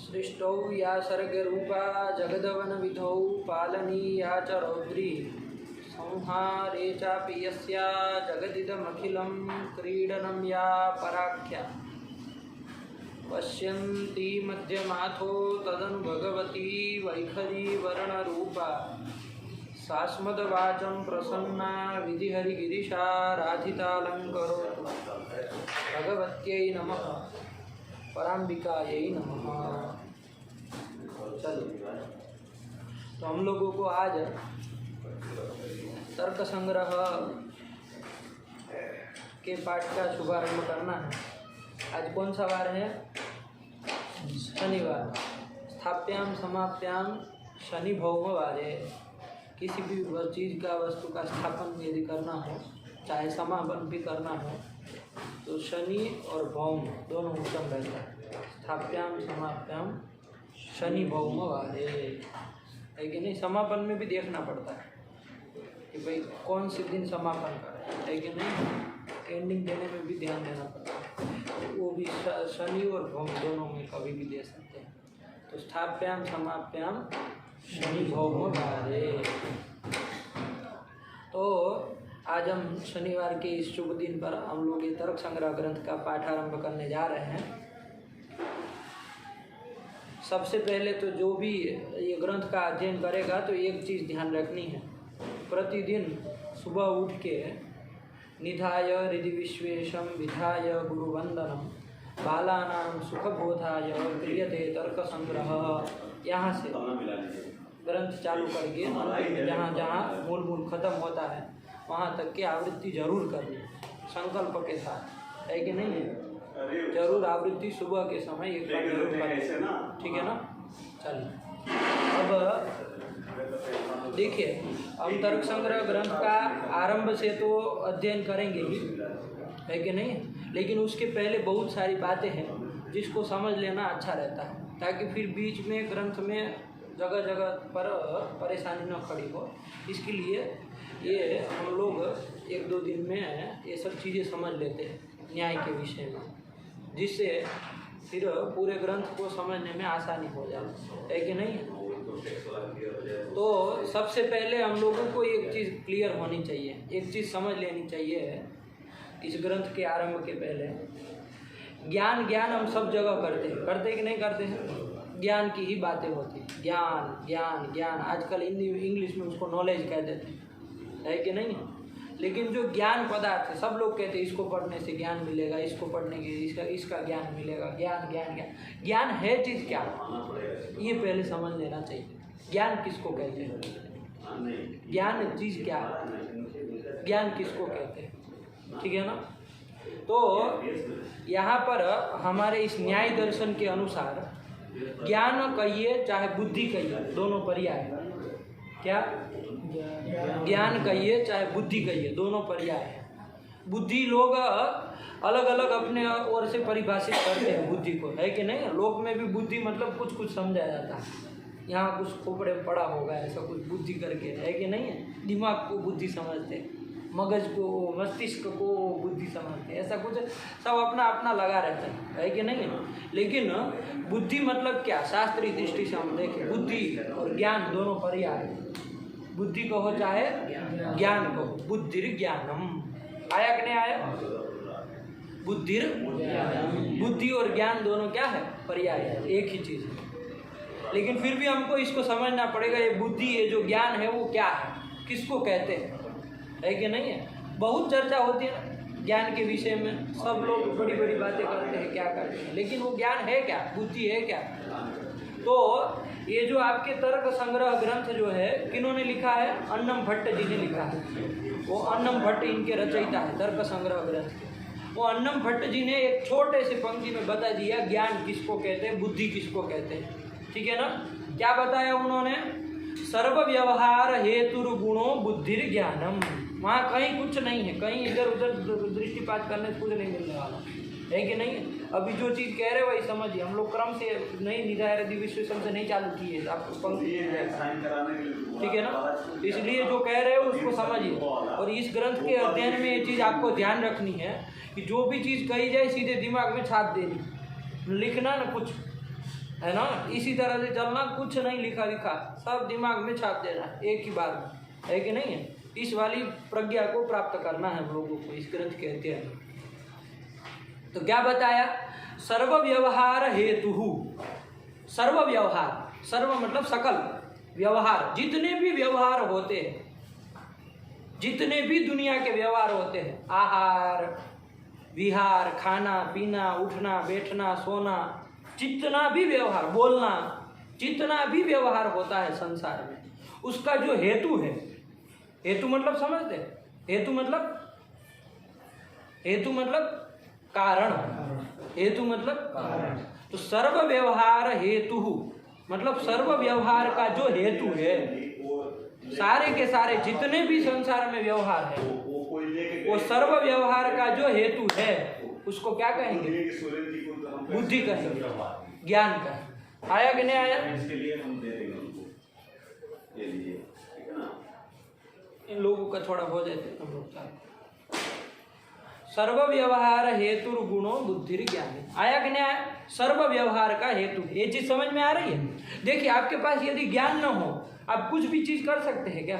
सृष्टौ या सर्गरूपा जगदवनविधौ पालनीया च रौद्री संहारे चापि यस्या जगदिदमखिलं क्रीडनं या पराख्या पश्यन्ति मध्यमाथो तदनु भगवती वैखरी वर्णरूपा सास्मदवाचं प्रसन्ना विधिहरिगिरिशा राधितालङ्करोतु भगवत्यै नमः पराम्बिकायै नमः। चलो, तो हम लोगों को आज तर्क संग्रह के पाठ का शुभारंभ करना है। आज कौन सा वार है? शनिवार। स्थाप्याम समाप्याम शनि भौम वारे। किसी भी चीज़ का वस्तु का स्थापन यदि करना हो, चाहे समापन भी करना हो, तो शनि और भौम दोनों उत्तम रहता है। स्थाप्याम समाप्याम शनि भौम वारे है कि नहीं? समापन में भी देखना पड़ता है कि भाई कौन से दिन समापन करें, है कि नहीं? एंडिंग देने में भी ध्यान देना पड़ता है। वो भी शनि और भौम दोनों में कभी भी दे सकते हैं। तो स्थाप्याम समाप्याम शनि भौम वारे। तो आज हम शनिवार के इस शुभ दिन पर हम लोग ये तर्क संग्रह ग्रंथ का पाठ आरंभ करने जा रहे हैं। सबसे पहले तो जो भी ये ग्रंथ का अध्ययन करेगा तो एक चीज़ ध्यान रखनी है, प्रतिदिन सुबह उठ के निधाय हृदि विश्वेशम विधाय गुरुवंदनम बालानां सुखबोधाय क्रियते तर्क संग्रह, यहाँ से ग्रंथ चालू करके जहाँ जहाँ मूल खत्म होता है वहाँ तक की आवृत्ति जरूर करनी, संकल्प के साथ, है कि नहीं? जरूर आवृत्ति सुबह के समय एक बार जरूर करनी, ठीक है ना? चलिए, अब देखिए, हम तर्क संग्रह ग्रंथ का आरंभ से तो अध्ययन करेंगे ही, है कि नहीं? लेकिन उसके पहले बहुत सारी बातें हैं जिसको समझ लेना अच्छा रहता है, ताकि फिर बीच में ग्रंथ में जगह जगह पर परेशानी न खड़ी हो। इसके लिए ये हम लोग एक दो दिन में ये सब चीज़ें समझ लेते हैं न्याय के विषय में, जिससे फिर पूरे ग्रंथ को समझने में आसानी हो जाए, है कि नहीं? तो सबसे पहले हम लोगों को एक चीज़ क्लियर होनी चाहिए, एक चीज़ समझ लेनी चाहिए इस ग्रंथ के आरंभ के पहले। ज्ञान हम सब जगह करते कि नहीं करते हैं? ज्ञान की ही बातें होती, ज्ञान। आजकल इंग्लिश में उसको नॉलेज कह देते हैं, है कि नहीं? लेकिन जो ज्ञान पदार्थ है, सब लोग कहते हैं इसको पढ़ने से ज्ञान मिलेगा, इसको पढ़ने के इसका ज्ञान मिलेगा। ज्ञान है चीज़ क्या? ये पहले समझ लेना चाहिए। ज्ञान किसको कहते हैं? ज्ञान चीज़ क्या है? ज्ञान किसको कहते हैं? ठीक है ना? तो यहाँ पर हमारे इस न्याय दर्शन के अनुसार ज्ञान कहिए चाहे बुद्धि कहिए, दोनों पर्याय। क्या? ज्ञान कहिए चाहे बुद्धि कहिए, दोनों पर्याय है। बुद्धि लोग अलग अलग अपने ओर से परिभाषित करते हैं बुद्धि को, है कि नहीं? लोक में भी बुद्धि मतलब कुछ समझा जाता है, यहाँ कुछ खोपड़े में पड़ा होगा ऐसा कुछ बुद्धि करके, है कि नहीं? दिमाग को बुद्धि समझते हैं, मगज को, मस्तिष्क को बुद्धि समझते हैं, ऐसा कुछ सब अपना अपना लगा रहता है कि नहीं? लेकिन बुद्धि मतलब क्या? शास्त्रीय दृष्टि से हम देखें, बुद्धि और ज्ञान दोनों पर्याय। बुद्धि कहो चाहे ज्ञान कहो, बुद्धिर ज्ञानम आया कि नहीं आया? बुद्धिर, बुद्धि और ज्ञान दोनों क्या है? पर्याय है, एक ही चीज़ है। लेकिन फिर भी हमको इसको समझना पड़ेगा, ये बुद्धि, ये जो ज्ञान है वो क्या है, किसको कहते हैं, है कि नहीं है? बहुत चर्चा होती है ना ज्ञान के विषय में, सब लोग बड़ी बड़ी बातें करते हैं, क्या करते हैं, लेकिन वो ज्ञान है क्या? बुद्धि है क्या? तो ये जो आपके तर्क संग्रह ग्रंथ जो है, किन्होंने लिखा है? अन्नम भट्ट जी ने लिखा है। वो अन्नम भट्ट इनके रचयिता है तर्क संग्रह ग्रंथ के। वो अन्नम भट्ट जी ने एक छोटे से पंक्ति में बता दिया ज्ञान किसको कहते हैं, बुद्धि किसको कहते हैं, ठीक है ना? क्या बताया उन्होंने? सर्व व्यवहार हेतुर्गुणो बुद्धिर ज्ञानम। वहाँ कहीं कुछ नहीं है, कहीं इधर उधर दृष्टिपात करने से कुछ नहीं मिलने वाला, है कि नहीं? अभी जो चीज़ कह रहे हो वही समझिए। हम लोग क्रम से नहीं निधाय हृदि विश्वेशम से नहीं चालू किए, आपको पंक्ति, ठीक है ना? इसलिए जो कह रहे हो उसको समझिए। और इस ग्रंथ के अध्ययन में ये चीज़ आपको ध्यान रखनी है कि जो भी चीज़ कही जाए सीधे दिमाग में छाप देनी, लिखना ना कुछ, है ना। इसी तरह से चलना, कुछ नहीं लिखा लिखा, सब दिमाग में छाप देना एक ही बार में, है कि नहीं है। इस वाली प्रज्ञा को प्राप्त करना है हम लोगों को, इस ग्रंथ कहते हैं। तो क्या बताया, सर्व व्यवहार हेतु, सर्व व्यवहार, सर्व मतलब सकल व्यवहार, जितने भी व्यवहार होते हैं, जितने भी दुनिया के व्यवहार होते हैं, आहार विहार, खाना पीना, उठना बैठना सोना, जितना भी व्यवहार, बोलना, जितना भी व्यवहार होता है संसार में, उसका जो हेतु है, हेतु मतलब समझते हैं, हेतु मतलब कारण, हेतु मतलब कारण। तो सर्व व्यवहार हेतु मतलब सर्व व्यवहार का जो हेतु है, सारे के सारे जितने भी संसार में व्यवहार है, वो सर्व व्यवहार का जो हेतु है उसको क्या कहेंगे, बुद्धि कहेंगे, ज्ञान कहेंगे। आया कि नहीं आया? इन लोगों का थोड़ा हो जाए हम लोग का। सर्व व्यवहार हेतु गुणों बुद्धि ज्ञान, आया कि नहीं आया? सर्व व्यवहार का हेतु, ये चीज समझ में आ रही है? देखिए, आपके पास यदि ज्ञान न हो, आप कुछ भी चीज कर सकते हैं क्या?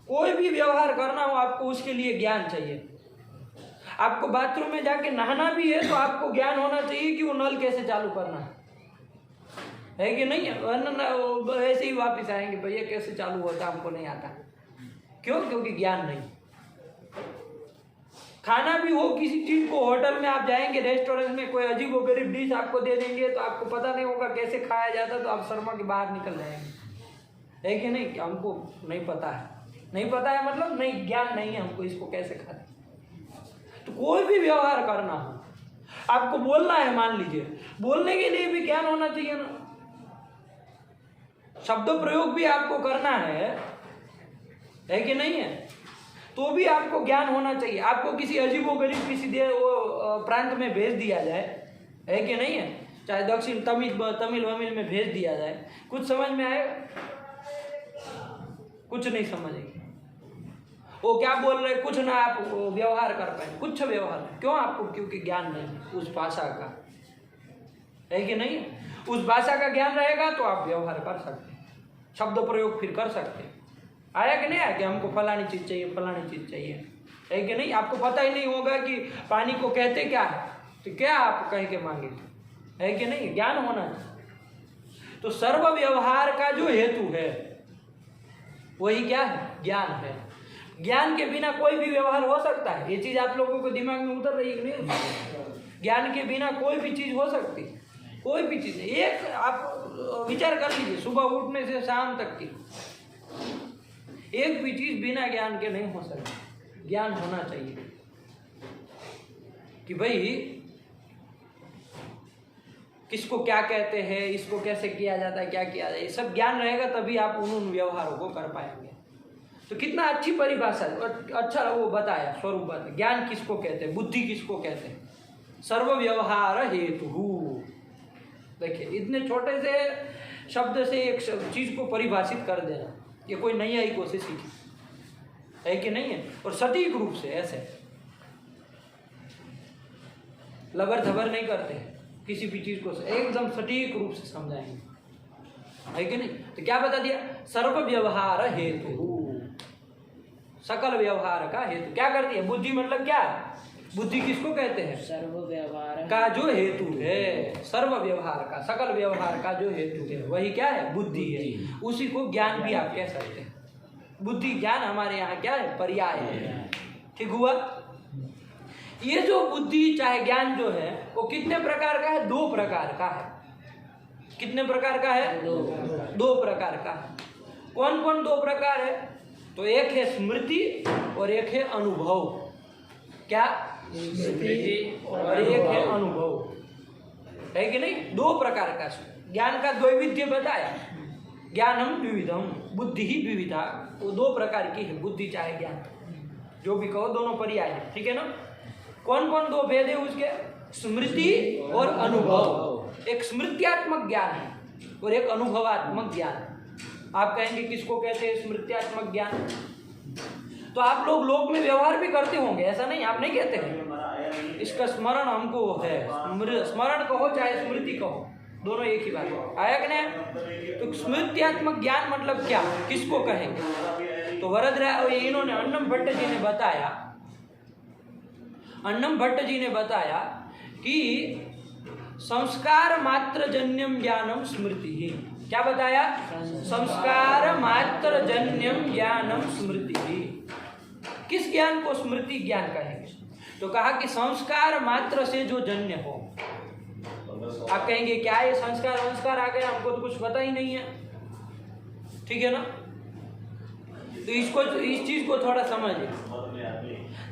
कोई भी व्यवहार करना हो आपको उसके लिए ज्ञान चाहिए। आपको बाथरूम में जाके नहाना भी है तो आपको ज्ञान होना चाहिए कि वो नल कैसे चालू करना है कि नहीं है? वरना ऐसे ही वापस आएंगे, भैया कैसे चालू होता हमको नहीं आता। क्यों? क्योंकि ज्ञान नहीं। खाना भी हो, किसी चीज को, होटल में आप जाएंगे, रेस्टोरेंट में कोई अजीब व गरीब डिश आपको दे देंगे तो आपको पता नहीं होगा कैसे खाया जाता, तो आप शर्मा के बाहर निकल जाएंगे, है कि नहीं? कि हमको नहीं पता है, नहीं पता है मतलब नहीं, ज्ञान नहीं है हमको, इसको कैसे खाते। तो कोई भी व्यवहार करना हो, आपको बोलना है, मान लीजिए, बोलने के लिए भी ज्ञान होना चाहिए ना। शब्द प्रयोग भी आपको करना है कि नहीं है? तो भी आपको ज्ञान होना चाहिए। आपको किसी अजीबोगरीब किसी प्रांत में भेज दिया जाए, है कि नहीं है? चाहे दक्षिण तमिल वमिल में भेज दिया जाए, कुछ समझ में आएगा? कुछ नहीं समझेगी। वो क्या बोल रहे, कुछ ना आप व्यवहार कर पाए, कुछ व्यवहार। क्यों? आपको क्योंकि ज्ञान नहीं उस भाषा का, है कि नहीं? उस भाषा का ज्ञान रहेगा तो आप व्यवहार कर सकते, शब्द प्रयोग फिर कर सकते। आया कि नहीं आया? कि हमको फलानी चीज चाहिए, फलानी चीज चाहिए, है कि नहीं? आपको पता ही नहीं होगा कि पानी को कहते क्या है, तो क्या आप कह के मांगेंगे, है कि नहीं? ज्ञान होना चाहिए। तो सर्व व्यवहार का जो हेतु है वही क्या है? ज्ञान है। ज्ञान के बिना कोई भी व्यवहार हो सकता है। ये चीज आप लोगों को दिमाग में उतर रही है कि नहीं? ज्ञान के बिना कोई भी चीज हो सकती, कोई भी चीज। एक आप विचार कर लीजिए, सुबह उठने से शाम तक की एक भी चीज बिना ज्ञान के नहीं हो सकती। ज्ञान होना चाहिए कि भाई किसको क्या कहते हैं, इसको कैसे किया जाता है, क्या किया जाए, सब ज्ञान रहेगा तभी आप उन व्यवहारों को कर पाएंगे। तो कितना अच्छी परिभाषा, अच्छा वो बताया स्वरूप बताया। ज्ञान किसको कहते हैं, बुद्धि किसको कहते हैं? सर्व व्यवहार हेतु। देखिए, इतने छोटे से शब्द से एक चीज को परिभाषित कर देना, ये कोई नई आई कोशिश सीखी, है कि नहीं है? और सटीक रूप से, ऐसे लबर धबर नहीं करते किसी भी चीज को, एकदम सटीक रूप से समझाएंगे, है कि नहीं? तो क्या बता दिया? सर्व व्यवहार हेतु, सकल व्यवहार का हेतु। क्या करती है बुद्धि? मतलब क्या? बुद्धि किसको कहते हैं? सर्व व्यवहार का जो हेतु है, सर्व व्यवहार का, सकल व्यवहार का जो हेतु है वही क्या है? बुद्धि है। उसी को ज्ञान भी आप कह सकते हैं। बुद्धि ज्ञान हमारे यहाँ क्या है? पर्याय है। ठीक हुआ? ये जो बुद्धि चाहे ज्ञान जो है वो कितने प्रकार का है? 2 प्रकार का है। कितने प्रकार का है? 2 प्रकार का है। कौन कौन 2 प्रकार है? तो एक है स्मृति और एक है अनुभव। क्या? स्मृति और एक है अनुभव, है कि नहीं? 2 प्रकार का ज्ञान का द्वैविध्य बताया। ज्ञानम द्विविधम, बुद्धि ही द्विविधा। वो 2 प्रकार की है, बुद्धि चाहे ज्ञान, जो भी कहो, दोनों पर्याय है। ठीक है ना? कौन कौन 2 भेद है उसके? स्मृति और अनुभव। एक स्मृत्यात्मक ज्ञान है और एक अनुभवात्मक ज्ञान है। आप कहेंगे किसको कहते हैं स्मृत्यात्मक ज्ञान? तो आप लोग में व्यवहार भी करते होंगे, ऐसा नहीं आप नहीं कहते हैं। इसका स्मरण हमको है, स्मरण कहो चाहे स्मृति कहो, दोनों एक ही बात है, आया कि नहीं? तो स्मृत्यात्मक ज्ञान मतलब क्या, किसको कहेंगे? तो वरदराज इन्होंने अन्नम भट्ट जी ने बताया, अन्नम भट्ट जी ने बताया कि संस्कार मात्र जन्यम ज्ञानम स्मृति ही। क्या बताया? संस्कार मात्र जन्यम ज्ञानम स्मृति ही। किस ज्ञान को स्मृति ज्ञान कहेंगे? तो कहा कि संस्कार मात्र से जो जन्य हो। आप कहेंगे क्या ये संस्कार संस्कार आ गया, हमको तो कुछ पता ही नहीं है, ठीक है ना? तो इसको, इस चीज को थोड़ा समझिए।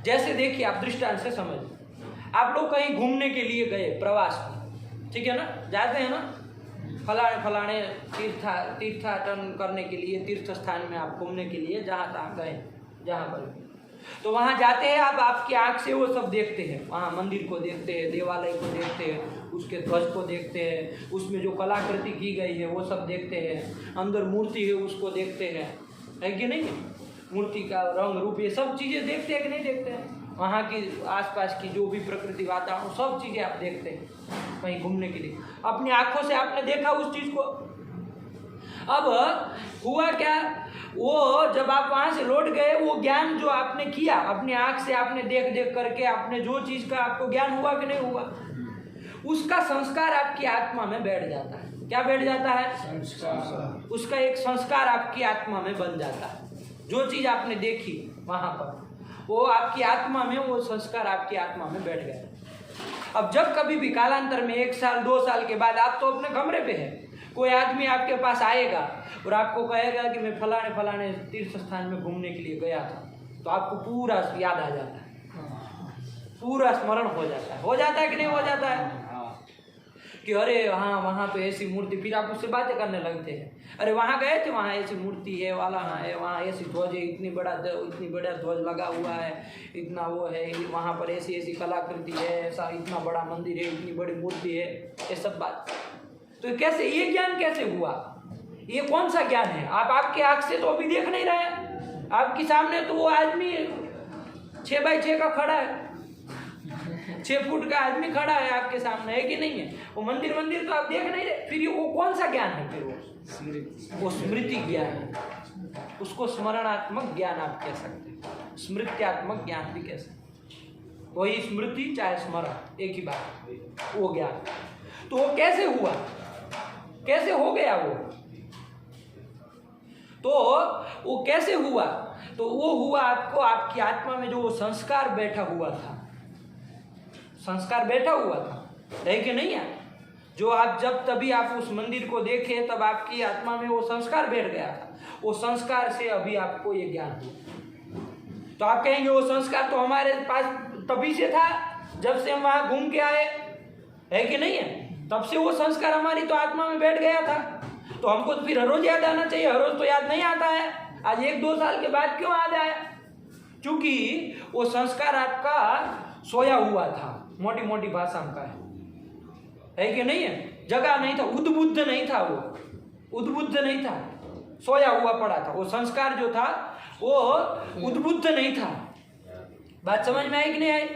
जैसे देखिए, आप दृष्टांत से समझिए, आप लोग कहीं घूमने के लिए गए प्रवास में, ठीक है ना, जाते हैं ना, फलाने तीर्थाटन करने के लिए, तीर्थ स्थान में आप घूमने के लिए जहाँ तहाँ गए, जहाँ पर, तो वहाँ जाते हैं आप, आपकी आँख से वो सब देखते हैं, वहाँ मंदिर को देखते हैं, देवालय को देखते हैं, उसके ध्वज को देखते हैं, उसमें जो कलाकृति की गई है वो सब देखते हैं, अंदर मूर्ति है उसको देखते हैं, है कि नहीं? मूर्ति का रंग रूप ये सब चीज़ें देखते हैं कि नहीं देखते हैं? वहाँ की आसपास की जो भी प्रकृति वातावरण सब चीज़ें आप देखते हैं कहीं घूमने के लिए, अपनी आँखों से आपने देखा उस चीज़ को। अब हुआ क्या, वो जब आप वहाँ से लौट गए, वो ज्ञान जो आपने किया अपनी आँख से, आपने देख देख करके आपने जो चीज़ का आपको ज्ञान हुआ कि नहीं हुआ, उसका संस्कार आपकी आत्मा में बैठ जाता है। क्या बैठ जाता है? संस्कार। उसका एक संस्कार आपकी आत्मा में बन जाता है। जो चीज़ आपने देखी वहाँ पर, वो आपकी आत्मा में, वो संस्कार आपकी आत्मा में बैठ गया। अब जब कभी भी कालांतर में 1 साल 2 साल के बाद आप तो अपने कमरे पे है, कोई आदमी आपके पास आएगा और आपको कहेगा कि मैं फलाने फलाने तीर्थ स्थान में घूमने के लिए गया था, तो आपको पूरा याद आ जाता है, पूरा स्मरण हो जाता है कि नहीं हो जाता है? कि अरे हाँ वहाँ पे ऐसी मूर्ति, फिर आप उससे बातें करने लगते हैं, अरे वहाँ गए थे, वहाँ ऐसी मूर्ति है, वाला है, वहाँ ऐसी ध्वज है, इतनी बड़ा ध्वज लगा हुआ है, इतना वो है, वहाँ पर ऐसी ऐसी कलाकृति है, ऐसा इतना बड़ा मंदिर है, इतनी बड़ी मूर्ति है, ये सब बात। तो कैसे ये ज्ञान कैसे हुआ? ये कौन सा ज्ञान है? आप आपके आँख से तो अभी देख नहीं रहे, आपके सामने तो वो आदमी 6x6 का खड़ा है, 6 फुट का आदमी खड़ा है आपके सामने, है कि नहीं है? वो मंदिर तो आप देख नहीं रहे, फिर वो कौन सा ज्ञान है? फिर वो स्मृति ज्ञान है, उसको स्मरणात्मक ज्ञान आप कह सकते हैं, स्मृत्यात्मक ज्ञान भी कह सकते हैं। वही स्मृति चाहे स्मरण एक ही बात, वो ज्ञान। तो वो कैसे हुआ, कैसे हो गया वो? तो वो कैसे हुआ? तो वो हुआ आपको, आपकी आत्मा में जो वो संस्कार बैठा हुआ था, संस्कार बैठा हुआ था, है कि नहीं है? जो आप जब तभी आप उस मंदिर को देखे तब आपकी आत्मा में वो संस्कार बैठ गया था, वो संस्कार से अभी आपको ये ज्ञान हुआ। तो आप कहेंगे वो संस्कार तो हमारे पास तभी से था जब से हम वहाँ घूम के आए, है कि नहीं है? तब से वो संस्कार हमारी तो आत्मा में बैठ गया था, तो हमको तो फिर हर रोज याद आना चाहिए, हर रोज तो याद नहीं आता है, आज 1-2 साल के बाद क्यों याद आया? क्योंकि वो संस्कार आपका सोया हुआ था, मोटी मोटी भाषा का है कि नहीं है? जगह नहीं था, उद्बुद्ध नहीं था, वो उद्बुद्ध नहीं था, सोया हुआ पड़ा था। वो संस्कार जो था वो उद्बुद्ध नहीं था। बात समझ में आई कि नहीं आई?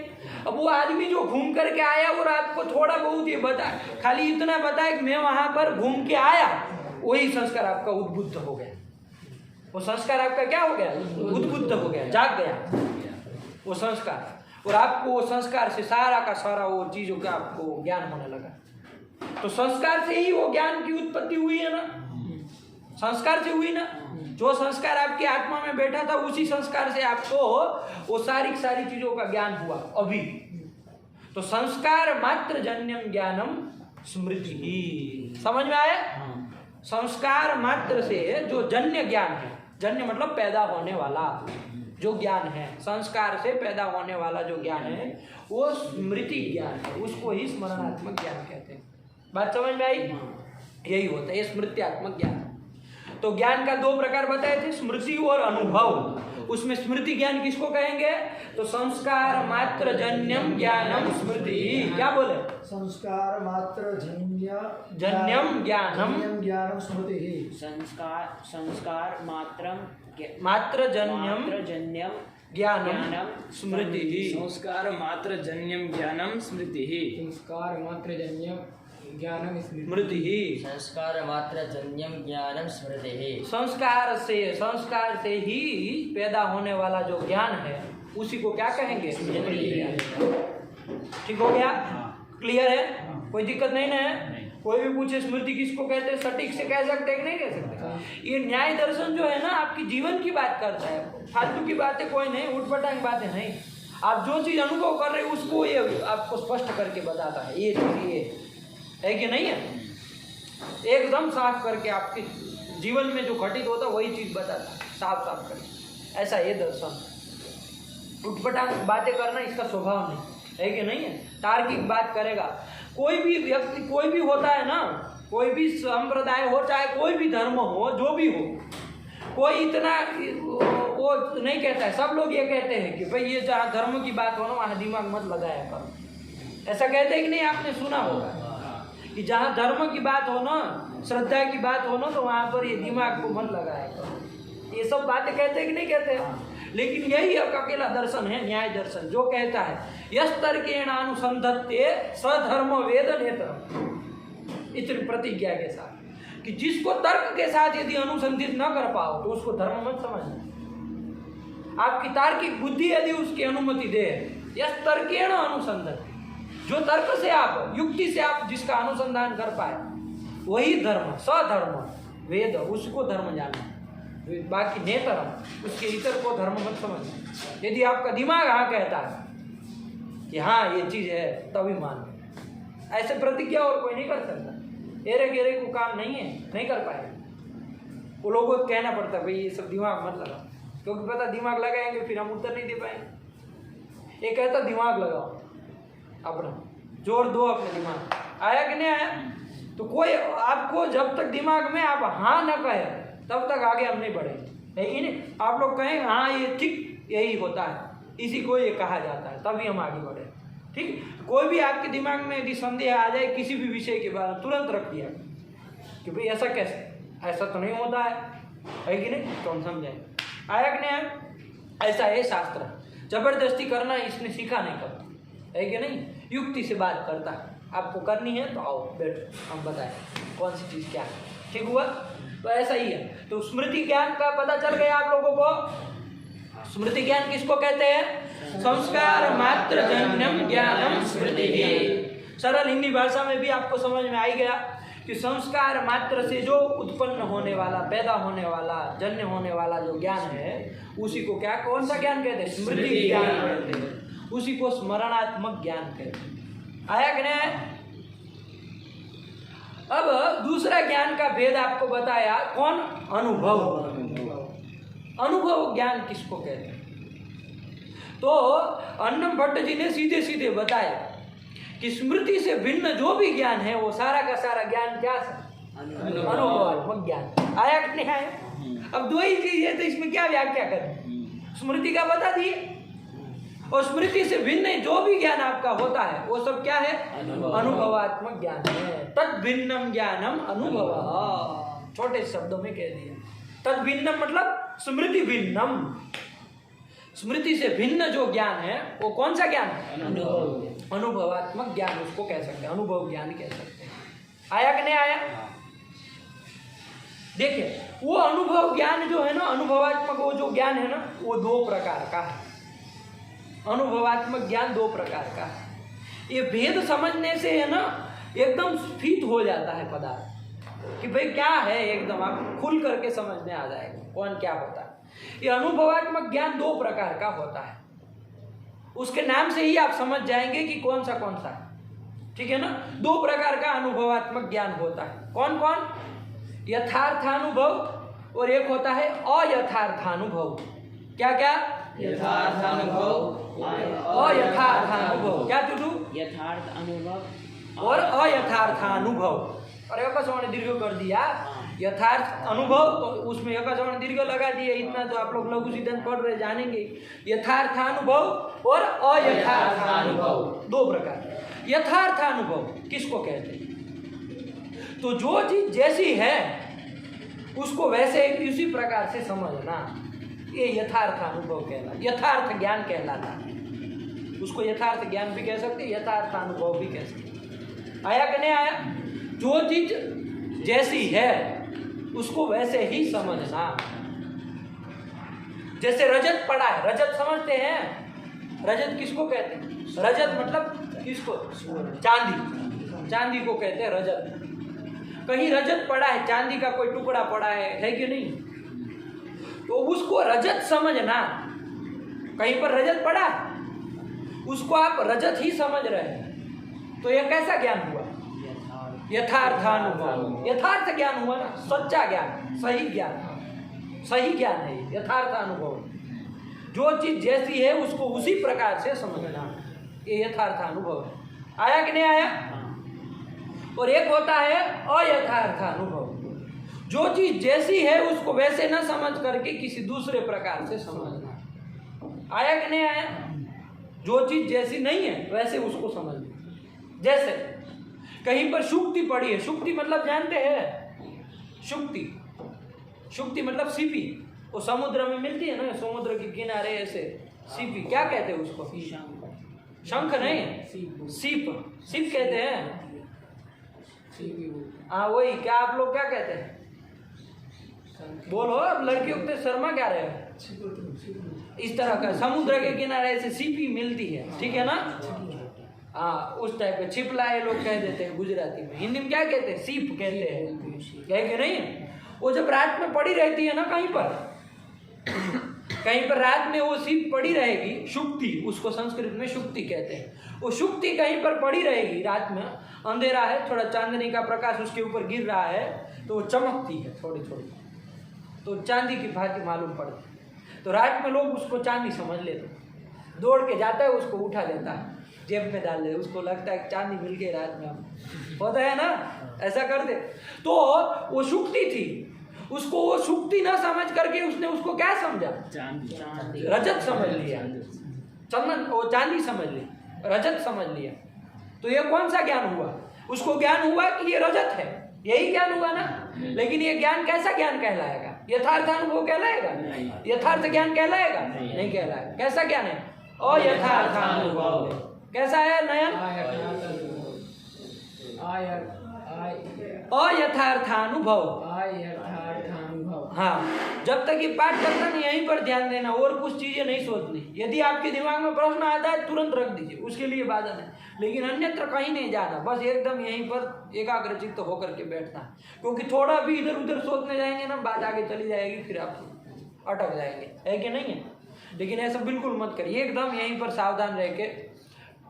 अब वो आदमी जो घूम करके आया और आपको थोड़ा बहुत ये बता, खाली इतना बताया कि मैं वहां पर घूम के आया, वही संस्कार आपका उद्बुद्ध हो गया। वो संस्कार आपका क्या हो गया? उद्बुद्ध हो गया, जाग गया वो संस्कार, और आपको वो संस्कार से सारा का सारा वो चीजों का आपको ज्ञान होने लगा। तो संस्कार से ही वो ज्ञान की उत्पत्ति हुई है ना, संस्कार से हुई ना। जो संस्कार आपकी आत्मा में बैठा था उसी संस्कार से आपको वो सारी चीजों का ज्ञान हुआ अभी। तो संस्कार मात्र जन्यम ज्ञानम स्मृति ही, समझ में आया? संस्कार मात्र से जो जन्य ज्ञान है, जन्य मतलब पैदा होने वाला जो ज्ञान है, संस्कार से पैदा होने वाला जो ज्ञान है वो स्मृति ज्ञान है, उसको ही स्मरणात्मक ज्ञान कहते हैं। बात समझ में आई? यही होता है स्मृत्यात्मक ज्ञान। तो ज्ञान का 2 प्रकार बताए थे, स्मृति और अनुभव। उसमें स्मृति ज्ञान किसको कहेंगे? तो संस्कार मात्र जन्यम ज्ञानम स्मृति। क्या बोले? संस्कार मात्र जन्यम ज्ञानम स्मृति। संस्कार मात्र जन्यम ज्ञानम स्मृति। संस्कार मात्र जन्यम ज्ञानम स्मृति। संस्कार मात्र जन्यम ज्ञानम स्मृति ही। संस्कार मात्र जन्यम ज्ञानम स्मृति है। संस्कार से ही पैदा होने वाला जो ज्ञान है उसी को क्या कहेंगे? ठीक हो गया? क्लियर है? कोई दिक्कत नहीं ना है? कोई भी पूछे स्मृति किसको कहते हैं, सटीक से कह सकते हैं कि नहीं कह सकते? ये न्याय दर्शन जो है ना आपकी जीवन की बात करता है, फालतू की बातें कोई नहीं, उठपटांग बातें नहीं। आप जो चीज़ अनुभव कर रहे हैं उसको ये आपको स्पष्ट करके बताता है, ये चीज़ ये है कि नहीं है, एकदम साफ करके आपके जीवन में जो घटित होता है वही चीज़ बताता है, साफ साफ करके। ऐसा ये दर्शन। उठपटांग बातें करना इसका स्वभाव नहीं है कि नहीं है, तार्किक बात करेगा। कोई भी व्यक्ति, कोई भी होता है ना, कोई भी संप्रदाय हो, चाहे कोई भी धर्म हो, जो भी हो, कोई इतना वो नहीं कहता है। सब लोग ये कहते हैं कि भाई ये जहाँ धर्म की बात हो ना वहाँ दिमाग मत लगाया करो। ऐसा कहते हैं कि नहीं? आपने सुना होगा कि जहाँ धर्म की बात हो ना, श्रद्धा की बात हो ना, तो वहाँ पर ये दिमाग को मत लगाया करो। ये सब बातें कहते हैं कि नहीं कहते हैं? लेकिन यही एक अकेला दर्शन है, न्याय दर्शन, जो कहता है यस तर्केण अनुसंधत्ते सधर्म वेद नेतरम, इतनी प्रतिज्ञा के साथ कि जिसको तर्क के साथ यदि अनुसंधित न कर पाओ तो उसको धर्म मत समझना। आपकी तार्किक बुद्धि यदि उसकी अनुमति दे, यस तर्केण अनुसंधत्ते, जो तर्क से आप, युक्ति से आप जिसका अनुसंधान कर पाए वही धर्म, सधर्म वेद, उसको धर्म जाना। बाकी नेतरम, उसके इतर को धर्म मत समझना। यदि आपका दिमाग हाँ कहता है कि हाँ ये चीज़ है तभी मान, ऐसे प्रतिज्ञा और कोई नहीं कर सकता। एरे गेरे को काम नहीं है, नहीं कर पाएगा। वो लोगों को कहना पड़ता है भाई ये सब दिमाग मत लगा, क्योंकि पता दिमाग लगाएंगे फिर हम उत्तर नहीं दे पाएंगे। ये कहता दिमाग लगाओ अपना, जोर दो अपने दिमाग, आया कि नहीं आया? तो कोई आपको जब तक दिमाग में आप हाँ न कहे तब तक आगे हम नहीं बढ़ेंगे। है कि नहीं? आप लोग कहें हाँ ये ठीक यही होता है, इसी को ये कहा जाता है, तभी हम आगे बढ़े। ठीक? कोई भी आपके दिमाग में यदि संदेह आ जाए किसी भी विषय के बारे में, तुरंत रख दिया कि भाई ऐसा कैसे, ऐसा तो नहीं होता है कि नहीं? तो हम समझें आया कि नहीं आया? ऐसा है शास्त्र। जबरदस्ती करना इसने सीखा नहीं करता, है कि नहीं? युक्ति से बात करता है। आपको करनी है तो आओ बैठो, हम बताएं कौन सी चीज़ क्या है। ठीक हुआ? तो ऐसा ही है। तो स्मृति ज्ञान का पता चल गया आप लोगों को। स्मृति ज्ञान किसको कहते हैं? संस्कार मात्र जन्यम ज्ञानम स्मृति ही। सरल हिंदी भाषा में भी आपको समझ में आ ही गया कि संस्कार मात्र से जो उत्पन्न होने वाला, पैदा होने वाला, जन्य होने वाला जो ज्ञान है उसी को क्या, कौन सा ज्ञान कहते हैं? स्मृति ज्ञान कहते हैं। उसी को स्मरणात्मक ज्ञान कहते हैं। आया कि नहीं? अब दूसरा ज्ञान का भेद आपको बताया कौन? अनुभव। अनुभव ज्ञान किसको कहते हैं? तो अन्नम भट्ट जी ने सीधे सीधे बताया कि स्मृति से भिन्न जो भी ज्ञान है वो सारा का सारा ज्ञान क्या है? अनुभवात्मक ज्ञान। आया कि नहीं आया? अब दो ही चीज है तो इसमें क्या व्याख्या करें? स्मृति का बता दिए, और स्मृति से भिन्न जो भी ज्ञान आपका होता है वो सब क्या है? अनुभवात्मक ज्ञान है। तद भिन्नम ज्ञानम अनुभव, छोटे शब्दों में कह दिया। तद भिन्नम मतलब स्मृति भिन्नम, स्मृति से भिन्न जो ज्ञान है वो कौन सा ज्ञान है? अनुभवात्मक ज्ञान उसको कह सकते हैं, अनुभव ज्ञान कह सकते हैं। आया कि नहीं आया? देखिए वो अनुभव ज्ञान जो है ना, अनुभवात्मक वो जो ज्ञान है ना, वो दो प्रकार का है। अनुभवात्मक ज्ञान दो प्रकार का है। ये भेद समझने से है ना एकदम स्फीत हो जाता है पदार्थ कि भाई क्या है, एकदम आप खुल करके समझ में आ जाएगा कौन क्या होता है। ये अनुभवात्मक ज्ञान दो प्रकार का होता है, उसके नाम से ही आप समझ जाएंगे कि कौन सा है। ठीक है ना? दो प्रकार का अनुभवात्मक ज्ञान होता है। कौन कौन? यथार्थानुभव और एक होता है अयथार्थानुभव। क्या क्या? यथार्थानुभव अयथार्थानुभव। क्या टूटू? यथार्थ अनुभव और अयथार्थानुभव। और यकासवर्ण दीर्घ कर दिया। यथार्थ अनुभव तो उसमें यकासवर्ण दीर्घ लगा दिए। इतना तो आप लोग लघु सिद्धांत पढ़ रहे जानेंगे। यथार्थानुभव और अयथार्थानुभव दो प्रकार। यथार्थानुभव किसको कहते हैं? तो जो चीज जैसी है उसको वैसे उसी प्रकार से समझना, ये यथार्थानुभव कहलाता, यथार्थ ज्ञान कहलाता है। उसको यथार्थ ज्ञान भी कह सकते, यथार्थानुभव भी कह सकते। आया कि नहीं आया? जो चीज जैसी है उसको वैसे ही समझना। जैसे रजत पड़ा है, रजत समझते हैं? रजत किसको कहते हैं? रजत मतलब किसको? चांदी, चांदी को कहते हैं रजत। कहीं रजत पड़ा है, चांदी का कोई टुकड़ा पड़ा है कि नहीं? तो उसको रजत समझना। कहीं पर रजत पड़ा है, उसको आप रजत ही समझ रहे हैं, तो यह कैसा ज्ञान हुआ? यथार्थानुभव। यथार्थ ज्ञान हुआ ना, सच्चा ज्ञान, सही ज्ञान, सही ज्ञान है यथार्थानुभव। जो चीज जैसी है उसको उसी प्रकार से समझना, ये यथार्थानुभव है। आया कि नहीं आया? और एक होता है अयथार्थानुभव, जो चीज जैसी है उसको वैसे न समझ करके किसी दूसरे प्रकार से समझना। आया कि नहीं आया? जो चीज जैसी नहीं है वैसे उसको समझना। जैसे कहीं पर शुक्ति पड़ी है, शुक्ति मतलब जानते हैं? शुक्ति, शुक्ति मतलब सीपी, वो समुद्र में मिलती है ना, समुद्र के किनारे ऐसे सीपी, क्या कहते हैं उसको? शंख नहीं, सीप, सीप कहते हैं। हाँ वही, क्या आप लोग क्या कहते हैं? बोलो, अब लड़कियों के शर्मा क्या रहे हैं? इस तरह का समुद्र के किनारे ऐसे सीपी मिलती है, ठीक है ना? हाँ, उस टाइप के छिपला ये लोग कह देते हैं गुजराती में। हिंदी में क्या कहते हैं? सीप कहते हैं, कहे कि नहीं? वो जब रात में पड़ी रहती है ना कहीं पर, कहीं पर रात में वो सीप पड़ी रहेगी, शुक्ति, उसको संस्कृत में शुक्ति कहते हैं। वो शुक्ति कहीं पर पड़ी रहेगी रात में, अंधेरा है, थोड़ा चांदनी का प्रकाश उसके ऊपर गिर रहा है तो वो चमकती है थोड़ी थोड़ी, तो चांदी की भांति मालूम पड़ती है। तो रात में लोग उसको चांदी समझ लेते हैं, दौड़ के जाता है, उसको उठा लेता है, जेब में डाल देता, उसको लगता है चांदी मिल गई रात में, हम होता है ना, ऐसा कर दे। तो वो शुक्ति थी, उसको वो शुक्ति ना समझ करके उसने उसको क्या समझा? चांदी, रजत समझ लिया, चंदन, वो चांदी समझ ली, रजत समझ लिया। तो ये कौन सा ज्ञान हुआ? उसको ज्ञान हुआ कि ये रजत है, यही ज्ञान हुआ ना। लेकिन ये ज्ञान कैसा ज्ञान कहलाएगा? यथार्थानुभव कहलाएगा? यथार्थ ज्ञान कहलाएगा? नहीं कहलाएगा। कैसा ज्ञान है? अयथार्थानुभव। कैसा है नयन? अयथार्थानुभव। हाँ, जब तक ये पाठ करना नहीं, यहीं पर ध्यान देना, और कुछ चीजें नहीं सोचनी। यदि आपके दिमाग में प्रश्न आता है तुरंत रख दीजिए, उसके लिए बाधा नहीं, लेकिन अन्यत्र कहीं नहीं जाना, बस एकदम यहीं पर एकाग्रचित्त होकर के बैठना। क्योंकि थोड़ा भी इधर उधर सोचने जाएंगे ना, बात आगे चली जाएगी, फिर आप अटक जाएंगे, है कि नहीं है? लेकिन ऐसा बिल्कुल मत करिए, एकदम यहीं पर सावधान रह के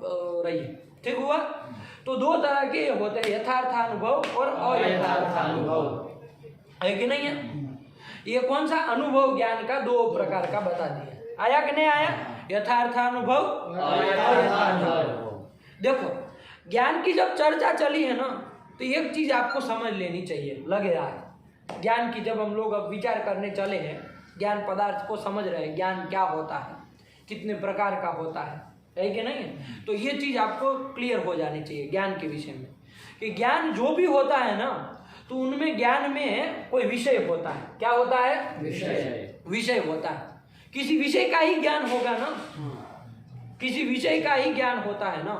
रहिए, ठीक हुआ? तो दो तरह के होते हैं, यथार्थानुभव और अयथार्थानुभव, है कि नहीं है? ये कौन सा अनुभव ज्ञान का दो प्रकार का बता दिया। आया कि नहीं आया? यथार्थानुभव, देखो ज्ञान की जब चर्चा चली है ना, तो एक चीज आपको समझ लेनी चाहिए, लगे रहा है ज्ञान की, जब हम लोग अब विचार करने चले हैं, ज्ञान पदार्थ को समझ रहे हैं, ज्ञान क्या होता है, कितने प्रकार का होता है कि नहीं? तो ये चीज आपको क्लियर हो जानी चाहिए ज्ञान के विषय में, कि ज्ञान जो भी होता है ना, तो उनमें ज्ञान में कोई विषय होता है। क्या होता है? विषय होता है। किसी विषय का ही ज्ञान होगा ना, किसी विषय का ही ज्ञान होता है ना।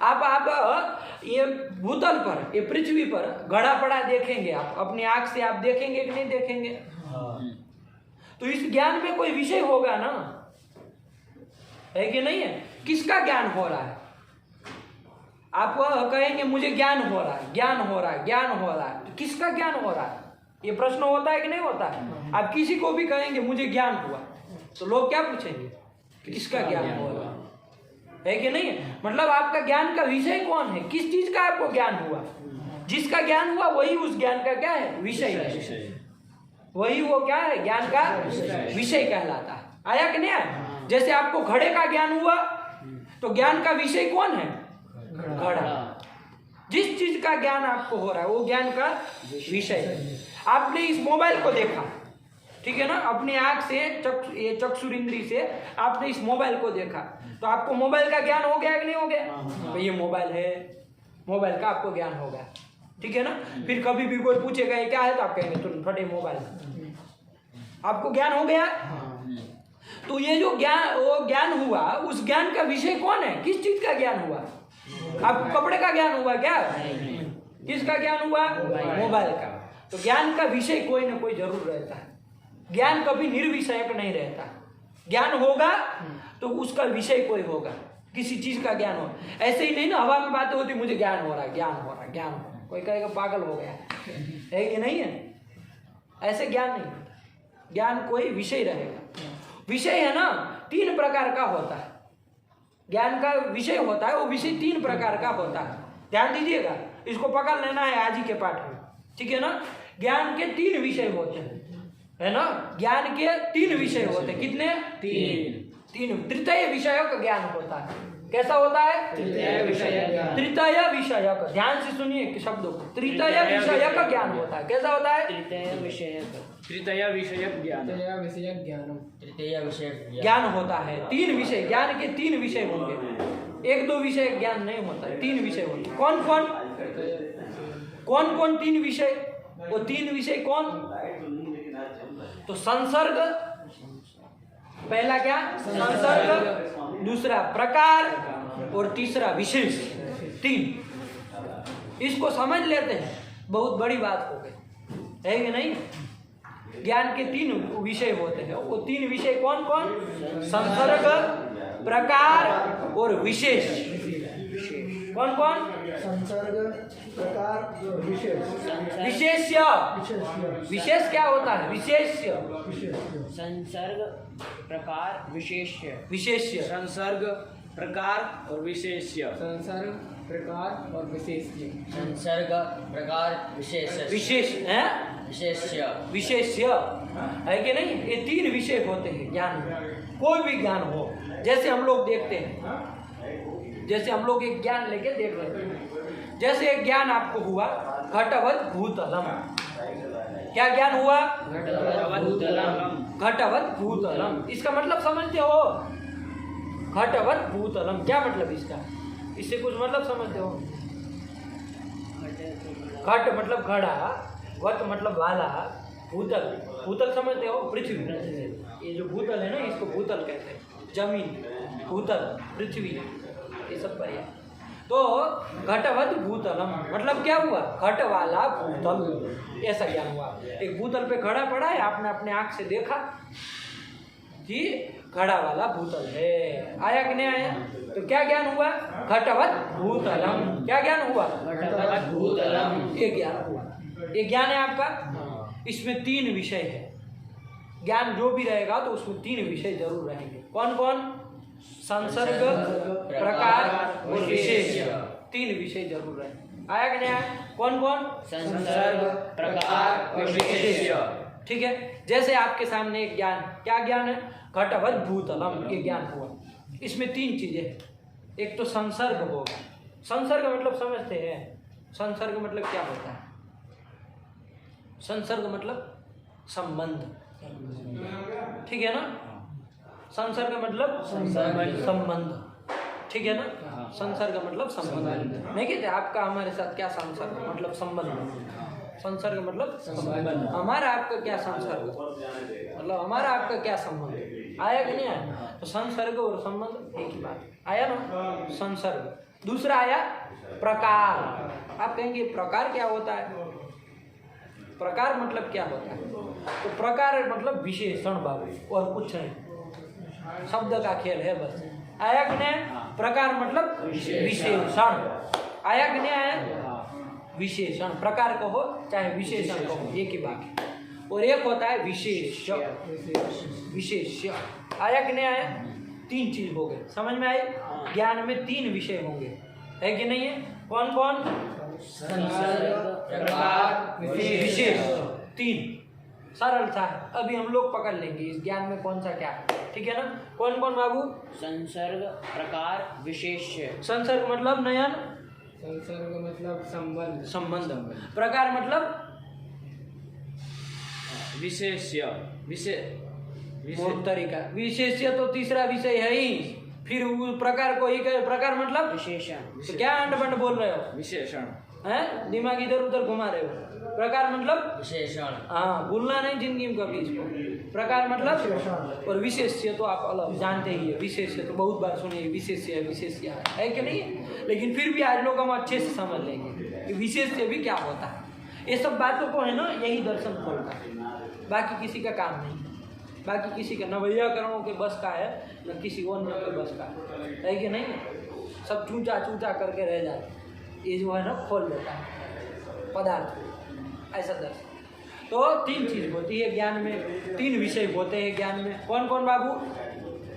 आप ये भूतल पर, ये पृथ्वी पर घड़ा पड़ा देखेंगे, आप अपनी आंख से आप देखेंगे कि नहीं देखेंगे? तो इस ज्ञान में कोई विषय होगा ना, है कि नहीं है? किसका ज्ञान हो रहा है? आप कहेंगे मुझे ज्ञान हो रहा है, ज्ञान हो रहा है, ज्ञान हो रहा है, तो किसका ज्ञान हो रहा है? ये प्रश्न होता है कि नहीं होता है? आप किसी को भी कहेंगे मुझे ज्ञान हुआ, तो लोग क्या पूछेंगे? किसका ज्ञान हो रहा है कि नहीं? मतलब आपका ज्ञान का विषय कौन है? किस चीज का आपको ज्ञान हुआ? जिसका ज्ञान हुआ वही उस ज्ञान का क्या है? विषय है। वही वो क्या है? ज्ञान का विषय कहलाता है। आया कि नहीं आया? जैसे आपको घड़े का ज्ञान हुआ, तो ज्ञान का विषय कौन है? घड़ा। जिस चीज का ज्ञान आपको हो रहा है वो ज्ञान का विषय है। आपने इस मोबाइल को देखा, ठीक है ना, अपनी आंख से, ये चक्षुर इंद्री से आपने इस मोबाइल को देखा, तो आपको मोबाइल का ज्ञान हो गया कि नहीं हो गया? तो ये मोबाइल है, मोबाइल का आपको ज्ञान हो गया, ठीक है ना। फिर कभी भी कोई पूछेगा ये क्या है, तो आप कहेंगे तुम फटे मोबाइल, आपको ज्ञान हो गया। तो ये जो ज्ञान, वो ज्ञान हुआ, उस ज्ञान का विषय कौन है? किस चीज का ज्ञान हुआ? आपको कपड़े का ज्ञान हुआ क्या? किसका ज्ञान हुआ? मोबाइल का। तो ज्ञान का विषय कोई ना कोई जरूर रहता है। ज्ञान कभी निर्विषयक नहीं रहता। ज्ञान होगा तो उसका विषय कोई होगा, किसी चीज का ज्ञान हो। ऐसे ही नहीं ना हवा में बातें होती मुझे ज्ञान हो रहा है, ज्ञान हो रहा है, ज्ञान हो रहा है, कोई कहेगा पागल हो गया है कि नहीं है? ऐसे ज्ञान नहीं होता। ज्ञान कोई विषय रहेगा। विषय है ना 3 प्रकार का होता है। ज्ञान का विषय होता है, वो विषय 3 प्रकार का होता है। ध्यान दीजिएगा, इसको पकड़ लेना है आज ही के पाठ में, ठीक है ना। ज्ञान के 3 विषय होते हैं, है ना। ज्ञान के 3 विषय होते हैं। कितने? 3। तृतीय विषय का ज्ञान होता है। कैसा होता है? तृतीय विषयक। तृतीय विषयक। ध्यान से सुनिए शब्दों को। तृतीय विषयक का ज्ञान होता है। कैसा होता है? तृतीय विषयक। तृतीय विषयक ज्ञान। तृतीय विषयक ज्ञान होता है। 3 विषय, ज्ञान के 3 विषय होंगे। 1-2 विषय ज्ञान नहीं होता है, 3 विषय होते हैं। कौन कौन 3 विषय? वो 3 विषय कौन? तो संसर्ग, पहला क्या? संसर्ग, दूसरा प्रकार और तीसरा विशेष। 3 इसको समझ लेते हैं, बहुत बड़ी बात हो गई, है कि नहीं। ज्ञान के 3 विषय होते हैं। वो 3 विषय कौन कौन? संसर्ग, प्रकार और विशेष। कौन कौन? संसर्ग, प्रकार और विशेष। विशेष्य। विशेष क्या होता है? विशेष्य। संसर्ग, प्रकार, विशेष्य। विशेष्य। संसर्ग, प्रकार और विशेष्य। संसर्ग, प्रकार और विशेष्य। संसर्ग, प्रकार, विशेष्य। विशेष है, विशेष्य। विशेष्य है कि नहीं। ये 3 विषय होते हैं ज्ञान में। कोई भी ज्ञान हो, जैसे हम लोग देखते हैं, जैसे हम लोग एक ज्ञान लेके देख रहे हैं। जैसे एक ज्ञान आपको हुआ घटवत भूतलम। क्या ज्ञान हुआ? घटवत भूतलम। इसका मतलब समझते हो? घटवत भूतलम क्या मतलब इसका? इससे कुछ मतलब समझते हो? घट मतलब घड़ा, वत मतलब वाला, भूतल, भूतल समझते हो? पृथ्वी। ये जो भूतल है ना, इसको भूतल कहते हैं। जमीन, भूतल, पृथ्वी, ये सब पर्याय। तो घटवत भूतलम मतलब क्या हुआ? घट वाला भूतल, ऐसा ज्ञान हुआ। एक भूतल पे घड़ा पड़ा है, आपने अपने आंख से देखा कि घड़ा वाला भूतल है। आया कि नहीं आया? तो क्या ज्ञान हुआ? घटवत भूतलम। क्या ज्ञान हुआ? घटवत भूतलम। ये ज्ञान हुआ। ये ज्ञान है आपका। इसमें 3 विषय है। ज्ञान जो भी रहेगा तो उसमें 3 विषय जरूर रहेंगे। कौन कौन? संसर्ग, प्रकार और विशेष। 3 विषय जरूर रहेंगे। आया कि नहीं आया? कौन कौन? संसर्ग, प्रकार और विशेष्य। ठीक है। जैसे आपके सामने एक ज्ञान, क्या ज्ञान है? घटवत भूतलम, ये ज्ञान हुआ। इसमें 3 चीजें हैं। एक तो संसर्ग होगा। संसर्ग मतलब समझते हैं? संसर्ग मतलब क्या होता है? संसर्ग मतलब संबंध, ठीक है ना। संसर्ग मतलब संबंध, ठीक है ना। संसर्ग मतलब संबंध। नहीं कहते आपका हमारे साथ क्या संसर्ग मतलब संबंध। संसर्ग मतलब संबंध। हमारा आपका क्या संसर्ग मतलब हमारा आपका क्या संबंध। आया कि नहीं आया? तो संसर्ग और संबंध एक ही बात। आया ना संसर्ग। दूसरा आया प्रकार। आप कहेंगे प्रकार क्या होता है? प्रकार मतलब क्या होता है? तो प्रकार मतलब विशेषण बाबू, और कुछ नहीं, शब्द का खेल है बस। आया कि नहीं? प्रकार मतलब विशेषण। आया कि नहीं आया? विशेषण। प्रकार कहो चाहे विशेषण कहो, एक ही बात है। और एक होता है विशेष। विशेष्य। आया कि नहीं आया? 3 चीज हो गए। समझ में आई? ज्ञान में 3 विषय होंगे, है कि नहीं है? कौन कौन? संसर्ग, प्रकार, विशेष। 3 सरल सा है। अभी हम लोग पकड़ लेंगे इस ज्ञान में कौन सा क्या है, ठीक है ना। कौन कौन बाबू? संसर्ग, प्रकार, विशेष्य। संसर्ग मतलब नयन, संसर्ग मतलब संबंध। संबंध। प्रकार मतलब विशेष्य। बहुत तरीका। विशेष्य तो तीसरा विषय है ही, फिर वो प्रकार को ही कहे। प्रकार मतलब विशेषण। तो क्या अंड बंड बोल रहे हो? विशेषण। हैं? दिमाग इधर उधर घुमा रहे हो। प्रकार मतलब विशेषण। हाँ, भूलना नहीं जिंदगी में कभी इसको। प्रकार मतलब, और विशेष्य तो आप अलग जानते ही है। विशेष्य तो बहुत बार सुनिए, विशेष्य है, विशेष्य है कि नहीं। लेकिन फिर भी आज लोग हम अच्छे से समझ लेंगे। कि विशेष्य भी क्या होता है। ये सब बातों को है ना यही दर्शन खोलता है, बाकी किसी का काम नहीं, बाकी किसी का न वैयाकरणों के बस का है न किसी और के बस का है कि नहीं। सब चूचा चूचा करके रह जाते, ये जो है ना खोल देता है पदार्थ, ऐसा दर्शन। तो 3 चीज होती है ज्ञान में, 3 विषय होते हैं ज्ञान में। कौन कौन बाबू?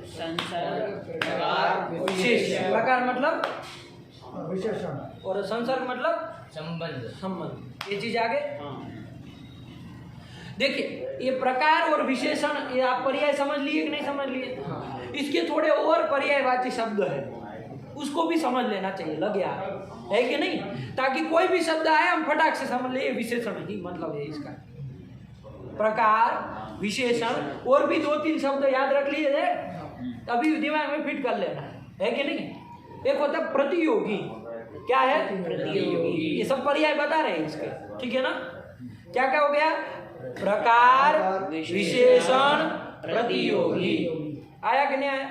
संसर्ग, प्रकार, विशेष। प्रकार मतलब विशेषण, और संसर्ग मतलब संबंध। संबंध। ये चीज आगे देखिए, ये प्रकार और विशेषण, ये आप पर्याय समझ लिए कि नहीं समझ लिए? इसके थोड़े और पर्यायवाची शब्द है, उसको भी समझ लेना चाहिए, लग गया है कि नहीं, ताकि कोई भी शब्द आए हम फटाक से समझ ले विशेषण ही मतलब है इसका। प्रकार, विशेषण, और भी 2-3 शब्द याद रख लिए थे, अभी दिमाग में फिट कर लेना है कि नहीं। एक होता है प्रतियोगी, क्या है? प्रतियोगी। ये सब पर्याय बता रहे हैं इसके, ठीक है ना। क्या क्या हो गया? प्रकार, विशेषण, प्रतियोगी। आया कि नहीं आया?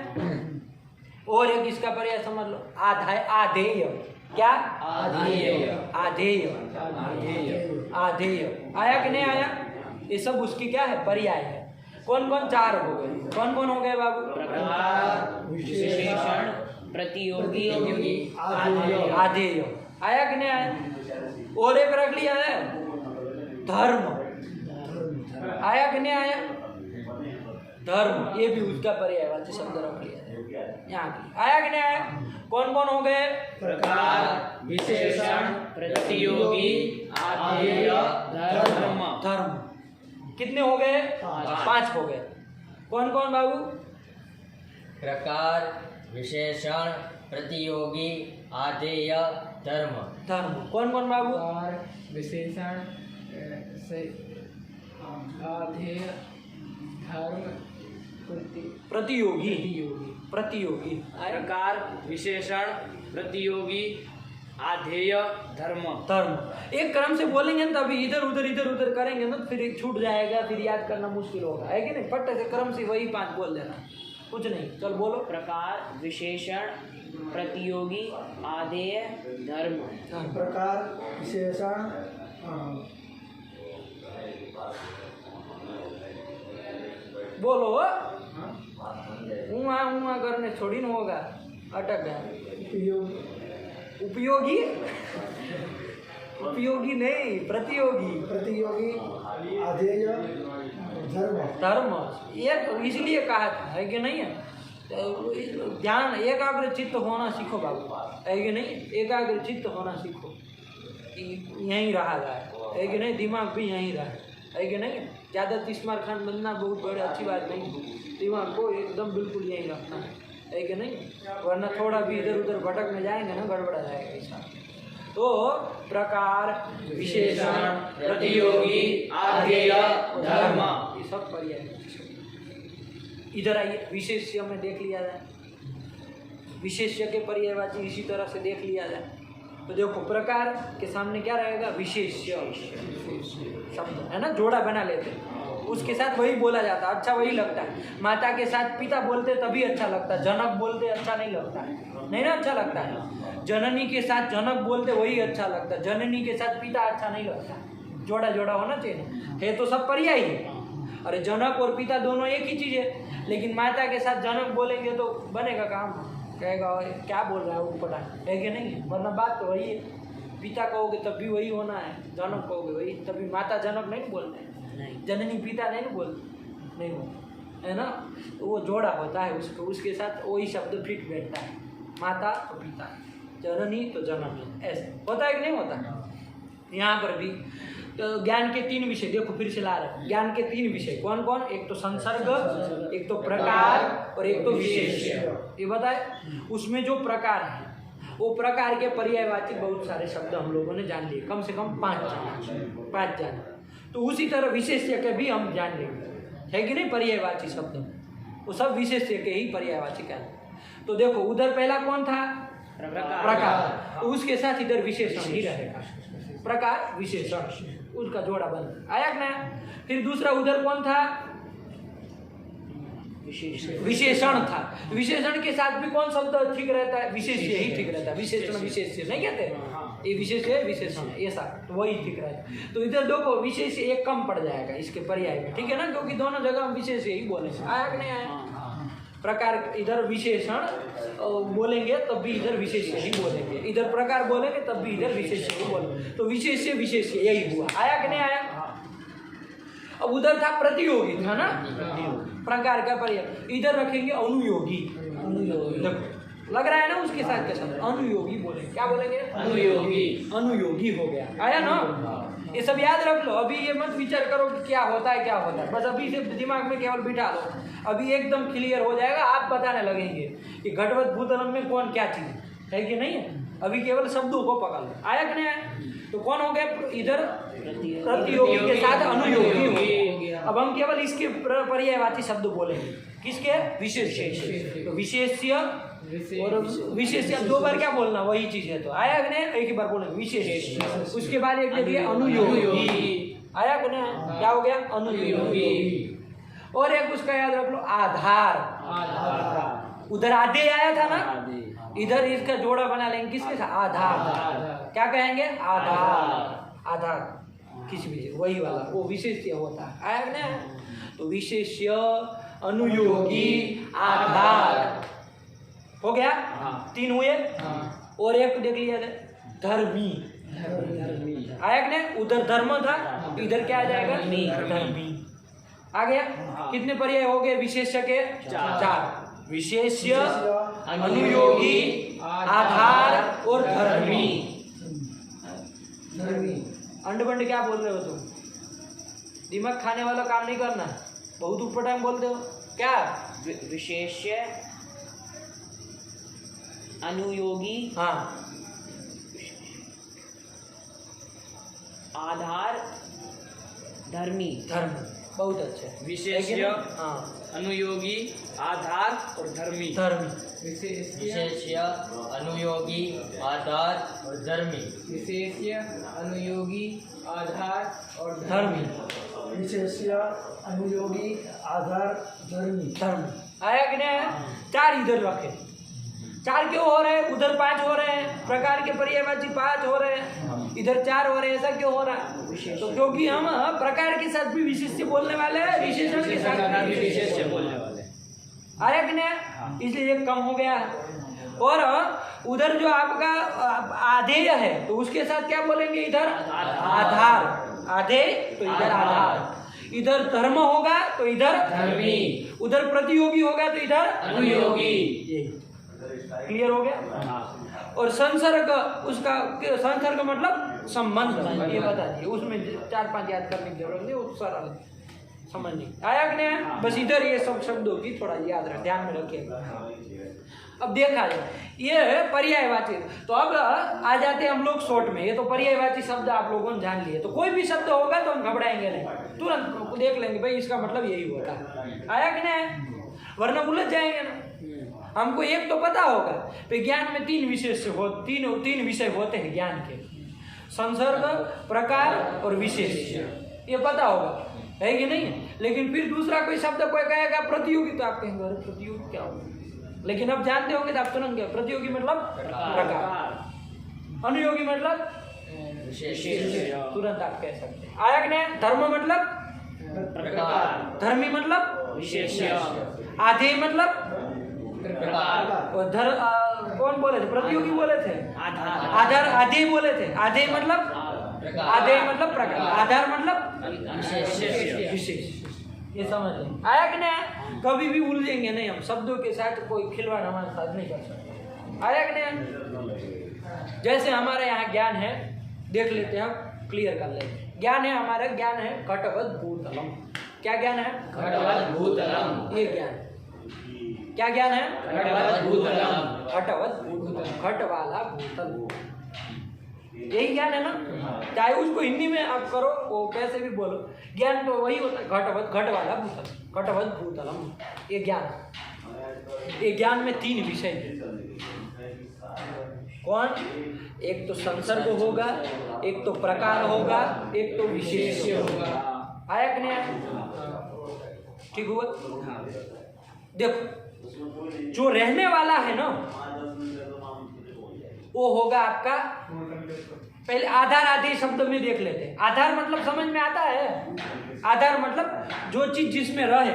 और एक इसका पर्याय समझ लो, आधेय। क्या? आधेय। आधेय। आधेय। आया कि नहीं आया? ये सब उसकी क्या है? पर्याय है। कौन कौन? 4 हो गए। कौन कौन हो गए बाबू? प्रकार, विशेषण, प्रतियोगी, आधेय। आया कि नहीं आया? और एक रख लिया है धर्म। आया कि नहीं आया? धर्म, ये भी उसका पर्यायवाची शब्द रख लिया है यहाँ। आया कि नहीं आया? कौन कौन हो गए? प्रकार, विशेषण, प्रतियोगी, आधेय, धर्म। धर्म कितने हो गए? 5 हो गए। कौन कौन बाबू? प्रकार, विशेषण, प्रतियोगी, आधेय, धर्म। धर्म। कौन कौन बाबू? विशेषण, आधेय, धर्म, प्रतियोगी। प्रतियोगी। आया? प्रकार, विशेषण, प्रतियोगी, आधेय, धर्म। धर्म। एक क्रम से बोलेंगे ना, तभी इधर उधर करेंगे ना, फिर छूट जाएगा, फिर याद करना मुश्किल होगा, है कि नहीं। फट से क्रम से वही 5 बोल देना, कुछ नहीं। चल बोलो। प्रकार, विशेषण, प्रतियोगी, आधेय, धर्म। प्रकार, विशेषण, बोलो। उहाँ करने छोड़ी न होगा, अटक गया। उपयोगी। उपयोगी नहीं, प्रतियोगी। प्रतियोगी, आधेय, धर्म। धर्म। एक इसलिए कहा था, है कि नहीं है। ध्यान, एकाग्र चित्त होना सीखो बाबू, है कि नहीं। एकाग्र चित्त होना सीखो कि यहीं रहा है कि नहीं, दिमाग भी यहीं रहा है कि नहीं। ज़्यादा तिस्मार खान बनना बहुत बड़ी अच्छी बात नहीं, दिमाग को एकदम बिल्कुल यहीं रखना है कि नहीं, वरना थोड़ा भी इधर उधर भटक में जाएंगे ना, गड़बड़ा जाएगा ऐसा। तो प्रकार, विशेषण, प्रतियोगी, आधेय, धर्म, ये सब पर्याय। इधर आइए, विशेष्य में देख लिया जाए, विशेष्य के पर्यायवाची इसी तरह से देख लिया जाए। तो देखो, प्रकार के सामने क्या रहेगा? विशेष्य शब्द है ना, जोड़ा बना लेते हैं, उसके साथ वही बोला जाता है, अच्छा वही लगता है। माता के साथ पिता बोलते तभी अच्छा लगता है, जनक बोलते अच्छा नहीं लगता है, नहीं ना अच्छा लगता है। जननी के साथ जनक बोलते वही अच्छा लगता है, जननी के साथ पिता अच्छा नहीं लगता है। जोड़ा जोड़ा होना चाहिए, है तो सब पर्याय है। अरे जनक और पिता दोनों एक ही चीज़ है, लेकिन माता के साथ जनक बोलेंगे तो बनेगा काम, कहेगा क्या बोल रहा है ऊपर, है कि नहीं। वरना बात तो वही है, पिता कहोगे तब भी वही होना है, जनक कहोगे वही, तभी माता जनक नहीं बोलते हैं, जननी पिता नहीं बोलते, नहीं बोलते, है ना। तो वो जोड़ा होता है उसको, उसके साथ वही शब्द फिट बैठता है, माता तो पिता, जननी तो जनक, ऐसे होता है कि नहीं होता। यहाँ पर भी तो ज्ञान के 3 विषय देखो, फिर से ला रहे हैं। ज्ञान के 3 विषय कौन कौन? एक तो संसर्ग, एक तो प्रकार और एक तो विशेष। ये बताए, उसमें जो प्रकार है वो प्रकार के पर्यायवाची बहुत सारे शब्द हम लोगों ने जान लिए, कम से कम 5 जाने। तो उसी तरह विशेष्य के भी हम जान लेंगे, है कि नहीं। पर्यायवाची शब्द वो सब विशेष्य के ही पर्यायवाची कहते। तो देखो, उधर पहला कौन था? प्रकार। तो उसके साथ इधर विशेषण ही रहेगा, प्रकार विशेषण, उसका जोड़ा बन आया कि नहीं। फिर दूसरा उधर कौन था? विशेषण था। विशेषण के साथ भी कौन शब्द ठीक रहता है? विशेष्य ही ठीक रहता है, विशेषण विशेष्य नहीं कहते, ये विशेष है विशेषण है ऐसा, तो वही ठीक रहेगा। तो इधर देखो विशेष एक कम पड़ जाएगा इसके पर्याय में, ठीक है ना, क्योंकि दोनों जगह हम विशेष ही बोलेंगे। आया कि नहीं आया? प्रकार इधर विशेषण बोलेंगे तब भी इधर विशेष ही बोलेंगे, इधर प्रकार बोलेंगे तब भी इधर विशेष ही बोलेंगे। तो विशेष यही हुआ। आया कि नहीं आया? अब उधर था प्रतियोगी था ना, प्रकार का पर्याय, इधर रखेंगे अनुयोगी। देखो लग रहा है ना उसके साथ के साथ अनुयोगी बोलेंगे। क्या बोलेंगे? अनुयोगी हो गया। आया ना? ये सब याद रख लो। अभी ये मत विचार करो कि क्या होता है, बस अभी से दिमाग में केवल बिठा लो, अभी एकदम क्लियर हो जाएगा। आप बताने लगेंगे कि घटवत भूतलम में कौन क्या चीज है कि नहीं है। अभी केवल शब्दों को पकड़ लो। आया कि नहीं आया? तो कौन हो गया इधर? प्रतियोगी के साथ अनुयोगी हो गया। अब हम केवल इसके पर्यायवाची शब्द बोलेंगे। किसके? विशेष। तो विशेष्य और विशेष्य दो बार क्या बोलना, वही चीज है। तो आया कि नहीं? एक ही बार बोलेंगे विशेष, उसके बाद एक दे दिया अनुयोगी। आया कि नहीं? क्या हो गया? अनुयोगी। और एक उसका याद रख लो आधार। उधर आधे आया था ना, इधर इसका जोड़ा बना लेंगे। किसके साथ? आधार। क्या कहेंगे? आधार किसी भी वही वाला, वो विशेष्य होता है। आया कि नहीं? तो विशेष्य, अनुयोगी, आधार हो गया। तीन हुए। और एक देख लिया धर्मी। आया कि नहीं? उधर धर्म था, इधर क्या आ जाएगा? धर्मी आ गया। कितने पर्याय हो गए विशेष्य के? चार। विशेष्य, अनुयोगी, आधार और धर्मी। अंडबंड क्या बोल रहे हो तुम? दिमाग खाने वाला काम नहीं करना, बहुत ऊपर टाइम बोलते हो। क्या? विशेष्य, अनुयोगी, हाँ, आधार, धर्मी। धर्म बहुत अच्छा है। विशेष्य, हाँ, अनुयोगी, आधार और धर्मी। विशेष्य, अनुयोगी, आधार और धर्मी। विशेष्य, अनुयोगी, आधार और धर्मी। विशेष्य, अनुयोगी, आधार, धर्मी। धर्म आया कि नहीं? चार इधर रखे। चार क्यों हो रहे हैं? उधर 5 हो रहे हैं, प्रकार के पर्यायवाची 5 हो रहे हैं, इधर 4 हो रहे हैं। ऐसा क्यों हो रहा है? तो क्योंकि हम प्रकार के साथ भी विशेष्य बोलने वाले हैं, विशेषण के साथ भी विशेष्य बोलने वाले। आया कि नहीं? इसलिए एक कम हो गया है। और उधर जो आपका आधेय है तो उसके साथ क्या बोलेंगे? इधर आधार। आधेय तो इधर आधार। इधर धर्म होगा तो इधर धर्मी। उधर प्रतियोगी होगा तो इधर अनुयोगी। क्लियर हो गया? और संसर्ग, उसका संसर्ग मतलब संबंध, ये बता दिए। उसमें 4-5 याद करने की जरूरत नहीं, वो सरल समझ नहीं। आया कि नहीं? बस इधर ये सब शब्दों की थोड़ा याद रख, ध्यान में रखिएगा। अब देखा जाए ये है पर्यायवाची। तो अब आ जाते हैं हम लोग शॉर्ट में। ये तो पर्यायवाची शब्द आप लोगों ने जान लिए, तो कोई भी शब्द होगा तो हम घबराएंगे नहीं, तुरंत देख लेंगे भाई इसका मतलब यही होता है। आया कि नहीं? वरना उलझ जाएंगे ना। हमको एक तो पता होगा, विज्ञान में 3 विशेष हो, तीन विषय होते हैं ज्ञान के, संसर्ग, प्रकार और विशेष, ये पता होगा, है कि नहीं? लेकिन फिर दूसरा कोई शब्द कोई कहेगा प्रतियोगी, तो आप कहेंगे अरे प्रतियोगी क्या होगा? लेकिन अब जानते होंगे तो आप तुरंत क्या, प्रतियोगी मतलब प्रकार, अनुयोगी मतलब विशेष, तुरंत आप कह सकते हैं। आया कि नहीं? धर्म मतलब प्रकार, धर्मी मतलब विशेष, आधेय मतलब प्रकार, और कौन बोले थे? प्रतियोगी बोले थे। आधार, आधेय बोले थे। आधेय मतलब आधेय मतलब प्रकार, आधार मतलब विशेष। ये समझ लें। आया कि नहीं? कभी भी उलझेंगे नहीं हम, शब्दों के साथ कोई खिलवाड़ हमारे साथ नहीं कर सकते। आया कि नहीं? जैसे हमारे यहाँ ज्ञान है, देख लेते हैं, हम क्लियर कर लेते। ज्ञान है हमारा, ज्ञान है घटवत भूतलम। क्या ज्ञान है? घटवत भूतलम। ये ज्ञान क्या ज्ञान है? घटवत भूतलम। घटवत भूतलम, घट वाला भूतल, यही ज्ञान है ना। चाहे उसको हिंदी में आप करो, वो कैसे भी बोलो, ज्ञान तो वही होता है। घटवत, घट वाला भूतल, घटवत भूतलम, ये ज्ञान। ये ज्ञान में 3 विषय हैं। कौन? एक तो संसर्ग होगा, एक तो प्रकार होगा, एक तो विशेष होगा। आया कि नहीं आया? ठीक हुआ? देखो, जो रहने वाला है ना, वो होगा आपका पहले आधार आधेय शब्द में देख लेते हैं। आधार मतलब समझ में आता है? आधार मतलब जो चीज जिसमें रहे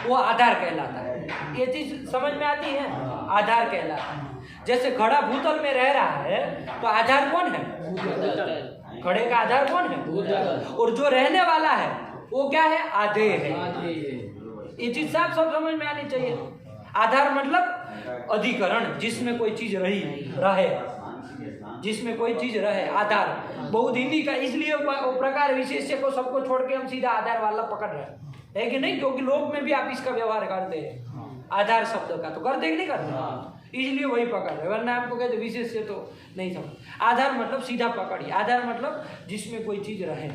वो आधार कहलाता है। ये चीज समझ में आती है? आधार कहलाता है। जैसे घड़ा भूतल में रह रहा है तो आधार कौन है? घड़े का आधार कौन है? और जो रहने वाला है वो क्या है? आधेय है। ये चीज साफ सब समझ में आनी चाहिए। आधार मतलब अधिकरण, जिसमें कोई चीज रहे, जिसमें कोई चीज रहे, आधार। बहुत हिंदी का इसलिए वो प्रकार विशेष्य को सबको छोड़ के हम सीधा आधार वाला पकड़ रहे हैं कि नहीं? क्योंकि लोग में भी आप इसका व्यवहार करते हैं आधार शब्द का, तो करते कि नहीं करते? इसलिए वही पकड़ रहे, वरना आपको कहते विशेष्य तो नहीं समझ। आधार मतलब सीधा पकड़िए। आधार मतलब जिसमें कोई चीज रहे,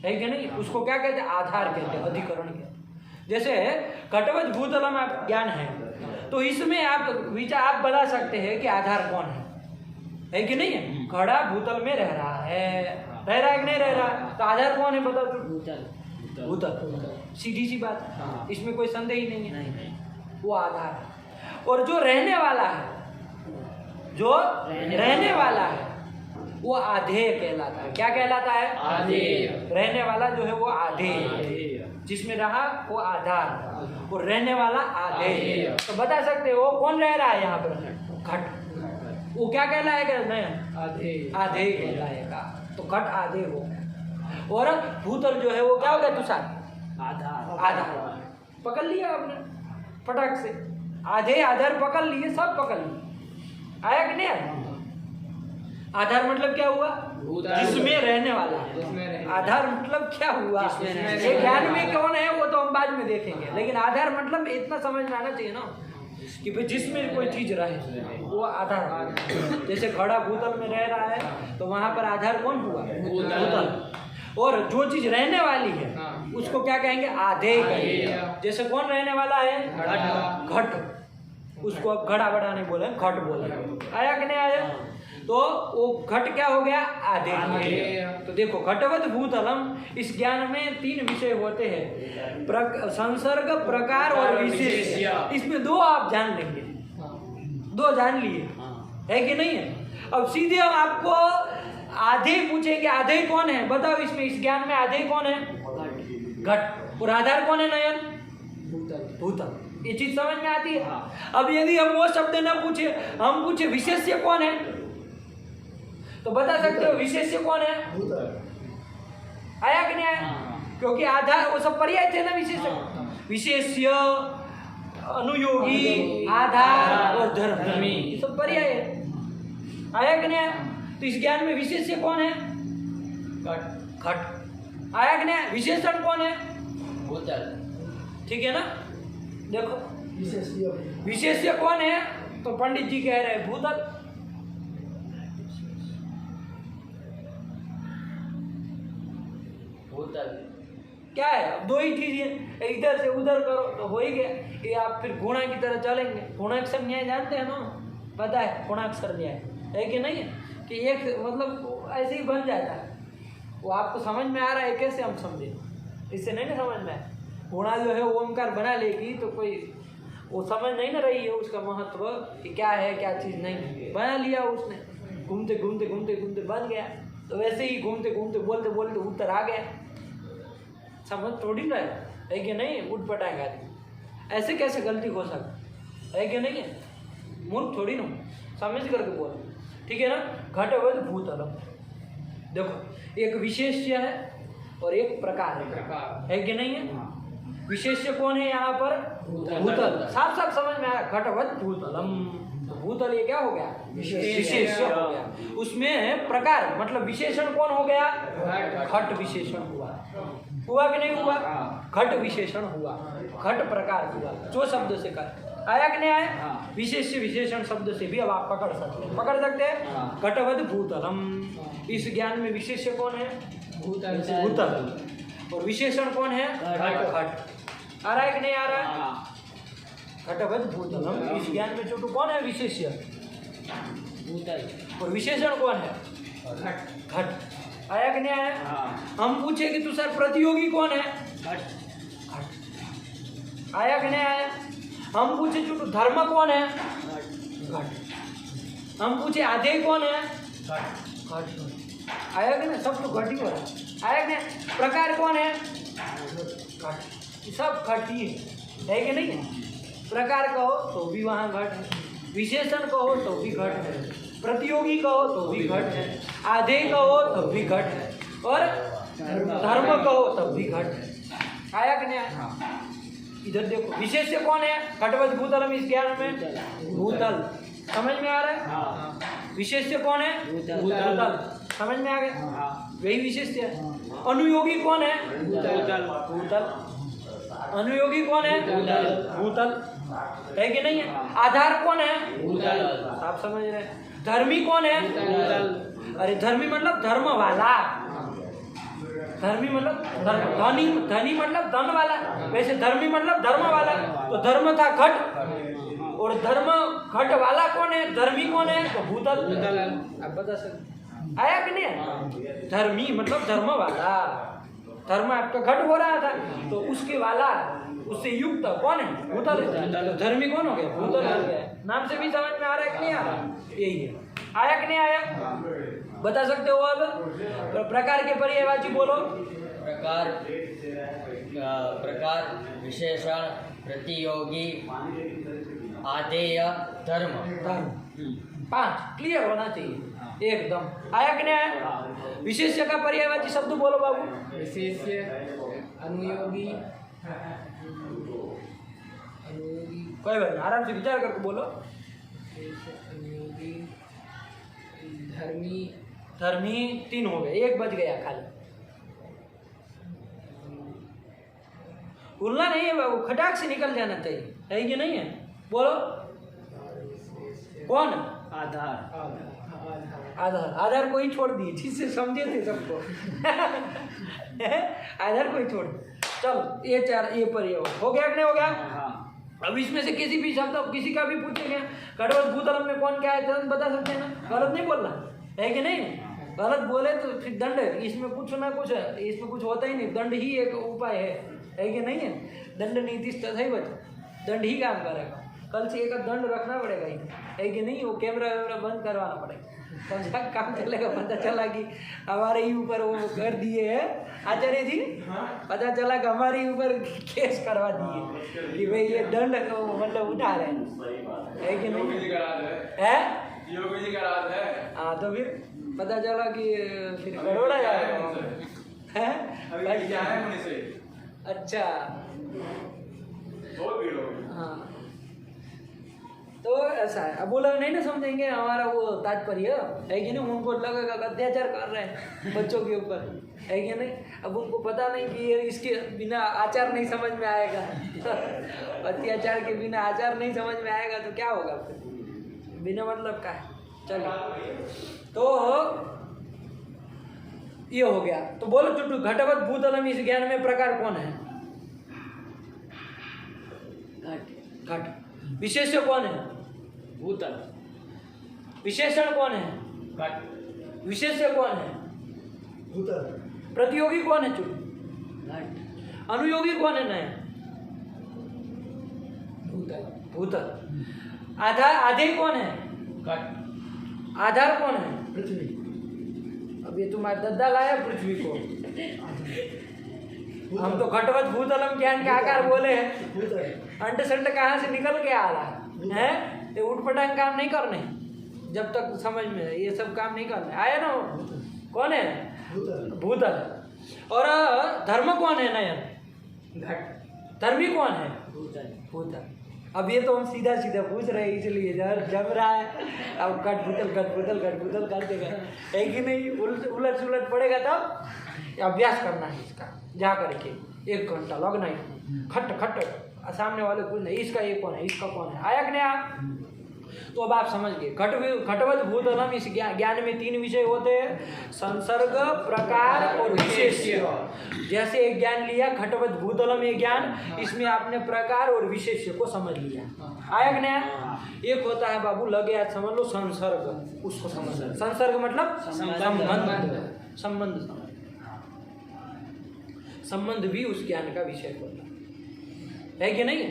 है कि नहीं? उसको क्या कहते हैं? आधार कहते हैं, अधिकरण कहते हैं। जैसे घटवत भूतलम आप ज्ञान है, तो इसमें आप विचार आप बता सकते हैं कि आधार कौन है कि नहीं है? घड़ा भूतल में रह रहा है कि नहीं रह रहा? तो आधार कौन है बता? तो भूतल, सीधी सी बात, इसमें कोई संदेह ही नहीं है। वो आधार है। और जो रहने वाला है, जो रहने वाला है वो आधेय कहलाता है। क्या कहलाता है? आधेय। रहने वाला जो है वो आधेय, जिसमें रहा वो आधार, और रहने वाला आधेय। तो बता सकते हो कौन रह रहा है यहाँ पर? घट। वो क्या कहलाएगा? नहीं, आधेय कहलाएगा। तो घट आधेय हो गया। और भूतल जो है वो क्या हो गया? तुषार, आधार। पकड़ लिया आपने फटाक से, आधेय आधार पकड़ लिए, सब पकड़ लिए। आया कि नहीं आया? आधार मतलब क्या हुआ? जिसमें रहने वाला है। आधार मतलब क्या हुआ? ये ज्ञान में कौन है वो तो हम बाद में देखेंगे, लेकिन आधार मतलब इतना समझ में आना चाहिए ना कि भाई जिसमें कोई चीज रहे वो आधार। जैसे घड़ा भूतल में रह रहा है तो वहां पर आधार कौन हुआ? भूतल। और जो चीज रहने वाली है उसको क्या कहेंगे? आधेय कहेंगे। जैसे कौन रहने वाला है? घट। उसको अब घड़ा बड़ा नहीं बोले, घट बोले। आया कि नहीं आया? तो वो घट क्या हो गया? आधेय। तो देखो घटवत भूतलम, इस ज्ञान में 3 विषय होते हैं, संसर्ग, प्रकार और विशेष। इसमें 2 आप जान लेंगे, 2 जान लिए, है कि नहीं है? अब सीधे हम आपको आधेय पूछेंगे, आधेय कौन है बताओ? इसमें इस ज्ञान में आधेय कौन है? घट। और आधार कौन है नयन? भूतल। ये चीज समझ में आती है? अब यदि हम वो शब्द न पूछे, हम पूछे विशेष्य कौन है, तो बता सकते हो विशेष्य कौन है? आया कि नहीं आया? क्योंकि आधार वो सब पर्याय थे ना विशेष्य। विशेष्य, अनुयोगी, आधार और धर्मी, ये सब पर्याय है। आया कि नहीं आया? तो इस ज्ञान में विशेष्य कौन है? घट। आया कि नहीं आया? विशेषण कौन है? भूतल। ठीक है ना? देखो विशेष्य कौन है? तो पंडित जी कह रहे हैं भूतल। क्या है? अब 2 ही चीज है, इधर से उधर करो तो हो ही गया। ये आप फिर गुणा की तरह चलेंगे। गुणाक्षर न्याय जानते हैं ना? पता है गुणाक्षर न्याय है कि नहीं है? कि एक मतलब ऐसे ही बन जाता है। वो आपको समझ में आ रहा है, कैसे हम समझे? इससे नहीं ना समझ में आए। गुणा जो है ओमकार बना लेगी तो कोई वो समझ नहीं ना रही है उसका महत्व कि क्या है क्या चीज़ नहीं। बना लिया उसने, घूमते घूमते घूमते घूमते बन गया। तो वैसे ही घूमते घूमते बोलते बोलते उत्तर आ गया। समझ थोड़ी ना है कि नहीं? उठ पटाएगा आदमी। ऐसे कैसे गलती हो सकती है कि नहीं है? मूर्ख थोड़ी ना, समझ करके बोल। ठीक है ना? घटवत भूतलम। देखो एक विशेष्य है और एक प्रकार है कि नहीं है? विशेष्य कौन है यहाँ पर? भूतल। साफ साफ समझ में आया। घटवत भूतलम, तो भूतल ये क्या हो गया? विशेष्य हो गया। उसमें प्रकार मतलब विशेषण कौन हो गया? घट विशेषण हुआ कि नहीं हुआ? घट विशेषण हुआ, घट प्रकार हुआ। जो शब्द से कर आया कि नहीं आया? विशेष्य विशेषण शब्द से भी अब आप पकड़ सकते हैं। घटवत भूतलम, इस ज्ञान में विशेष्य कौन है? भूतल। और विशेषण कौन है? घट। आ रहा है कि नहीं आ रहा है? घटवत भूतलम, इस ज्ञान में छोटू कौन है? विशेष्य भूतल। और विशेषण कौन है? घट। आया कि नहीं आया? हम पूछे कि तू सर प्रतियोगी कौन है? घट। आया कि नहीं आया? हम पूछे छोटू धर्म कौन है? घट। हम पूछे आधे कौन है? घट। आया कि ना? सब तो घट ही हो रहा है। आया कि ना? प्रकार कौन है? घट। सब घट ही है कि नहीं है? प्रकार कहो तो भी वहाँ घट है, विशेषण कहो तो भी घट है, प्रतियोगी कहो तो भी घट है, आधे कहो तो भी घट है, और धर्म कहो तब भी घट है। आया कि नहीं आया? इधर देखो, विशेष्य कौन है? घटवत भूतलम, इस ज्ञान में भूतल। समझ में आ रहा है? विशेष्य कौन है? भूतल। समझ में आ गया? वही विशेष्य है। अनुयोगी कौन है? भूतल। अनुयोगी कौन है? भूतल। है कि नहीं है? आधार कौन है? आप समझ रहे हैं? धर्मी कौन है? अरे धर्मी मतलब धर्म वाला। धर्मी मतलब धनी, धनी मतलब धन वाला। वैसे धर्मी मतलब धर्म वाला। तो धर्म था घट, और धर्म घट वाला कौन है? धर्मी कौन है? तो भूतल। आप बता सकते आया कि नहीं? धर्मी मतलब धर्म वाला। धर्म आपका घट हो रहा था तो उसके वाला, उससे युक्त कौन है? भूतल। तो धर्मी कौन हो गया? भूतल हो गया। नाम से भी समझ में आ रहा है कि नहीं आ रहा? यही है। आया कि नहीं आया? बता सकते हो अब? प्रकार के पर्यायवाची बोलो। प्रकार, विशेषण, प्रतियोगी, आधेय, धर्म। 5 क्लियर होना चाहिए एकदम। आया कि नहीं आया? विशेष्य का पर्यायवाची शब्द बोलो बाबू। विशेष्य, अनुयोगी, कोई बात नहीं, आराम से विचार करके बोलो। अनुयोगी, धर्मी, धर्मी 3 हो गए, 1 बच गया खाली। भूलना नहीं है बाबू, खटाक से निकल जाना चाहिए। है कि नहीं है? बोलो कौन? आधार। आधार को ही छोड़ दिए, जिससे समझे थे सबको। आधार को ही छोड़। चलो ये 4 ये पर्याय हो गया कि नहीं हो गया? अब इसमें से किसी भी शब्द किसी का भी पूछेंगे घटवत भूतलम में कौन क्या है तुरंत बता सकते हैं ना? गलत नहीं बोलना है कि नहीं? गलत बोले तो फिर दंड है। इसमें कुछ ना कुछ है, इसमें कुछ होता ही नहीं। दंड ही एक उपाय है कि नहीं है? दंड नीति सही बच्चा, दंड ही काम करेगा। कल से एक दंड रखना पड़ेगा ही, है कि नहीं? वो कैमरा वैमरा बंद करवाना पड़ेगा, तब काम चलेगा। पता चला कि हमारे ही ऊपर वो कर दिए है आचार्य जी, पता चला कि हमारे ही ऊपर केस करवा दिए कि भाई ये दंड मतलब उठा रहे हैं, है कि नहीं? है योगी जी का राज है। हाँ, तो फिर पता चला कि फिर करोड़ा जाएगा। अभी क्या है मुझे से? अच्छा, बहुत भीड़ होगी। हाँ, तो ऐसा है। अब वो लोग नहीं ना समझेंगे हमारा वो तात्पर्य, है कि नहीं? उनको लगेगा कि अत्याचार कर रहे हैं बच्चों के ऊपर, है कि नहीं? अब उनको पता नहीं कि ये इसके बिना आचार नहीं समझ में आएगा। अत्याचार के बिना आचार नहीं समझ में आएगा तो क्या होगा फिर? बिना मतलब का है। चलिए, तो ये हो गया। तो बोलो चुट्टू, घटवत भूतलम इस ज्ञान में प्रकार कौन है? घट। विशेष्य कौन है? भूतल। विशेषण कौन है? घट। विशेष्य कौन है? भूतल। प्रतियोगी कौन है? चुट्टू। अनुयोगी कौन है? नया भूतल। आधार, आधे कौन है? घट। आधार कौन है? पृथ्वी। अब ये तुम्हारा दद्दा लाया पृथ्वी को। हम तो घटवत भूतलम ज्ञान के आकार बोले हैं। भूतल। अंट संट कहाँ से निकल के आ रहा है? ये उठपटांग काम नहीं करने, जब तक समझ में ये सब काम नहीं करने आया ना। कौन है? भूतल। भूतल। और धर्म कौन है? नयन। घट। धर्मी कौन है? भूतल। अब ये तो हम सीधा सीधा पूछ रहे हैं, इसलिए जम रहा है। अब घट भूतल कर देगा, है कि नहीं? उलट सुलट पड़ेगा तब अभ्यास करना है इसका, जा करके 1 घंटा लगना है। खट सामने वाले पूछना इसका ये कौन है, इसका कौन है। आया कि नहीं आप? तो अब आप समझ गए। घटवत भूतलम इस ज्ञान में 3 विषय होते हैं, संसर्ग, प्रकार और विशेष्य। जैसे एक ज्ञान लिया घटवत भूतलम ये ज्ञान, इसमें आपने प्रकार और विशेष्य को समझ लिया। आया कि नहीं? एक होता है बाबू, लगे आज समझ लो संसर्ग, उसको समझ लो। संसर्ग मतलब संबंध। संबंध भी उस ज्ञान का विषय होता है कि नहीं?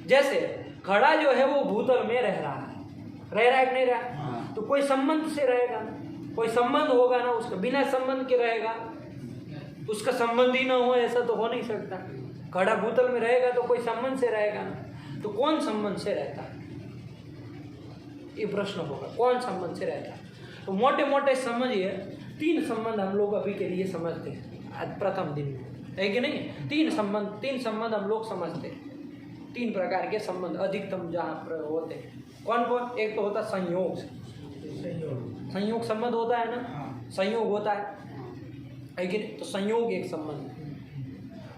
जैसे घड़ा जो है वो भूतल में रह रहा है कि नहीं रहा? तो कोई संबंध से रहेगा ना, कोई संबंध होगा ना उसका, बिना संबंध के रहेगा, उसका संबंध ही ना हो ऐसा तो हो नहीं सकता। घड़ा भूतल में रहेगा तो कोई संबंध से रहेगा ना, तो कौन संबंध से रहता है, ये प्रश्न होगा, कौन संबंध से रहता है। तो मोटे मोटे समझिए 3 संबंध हम लोग अभी के लिए समझते हैं आज प्रथम दिन में, है कि नहीं। 3 संबंध हम लोग समझते हैं, 3 प्रकार के संबंध अधिकतम जहाँ पर होते हैं। कौन कौन? एक तो होता संयोग, संयोग संबंध होता है ना, संयोग होता है कि नहीं, तो संयोग एक संबंध।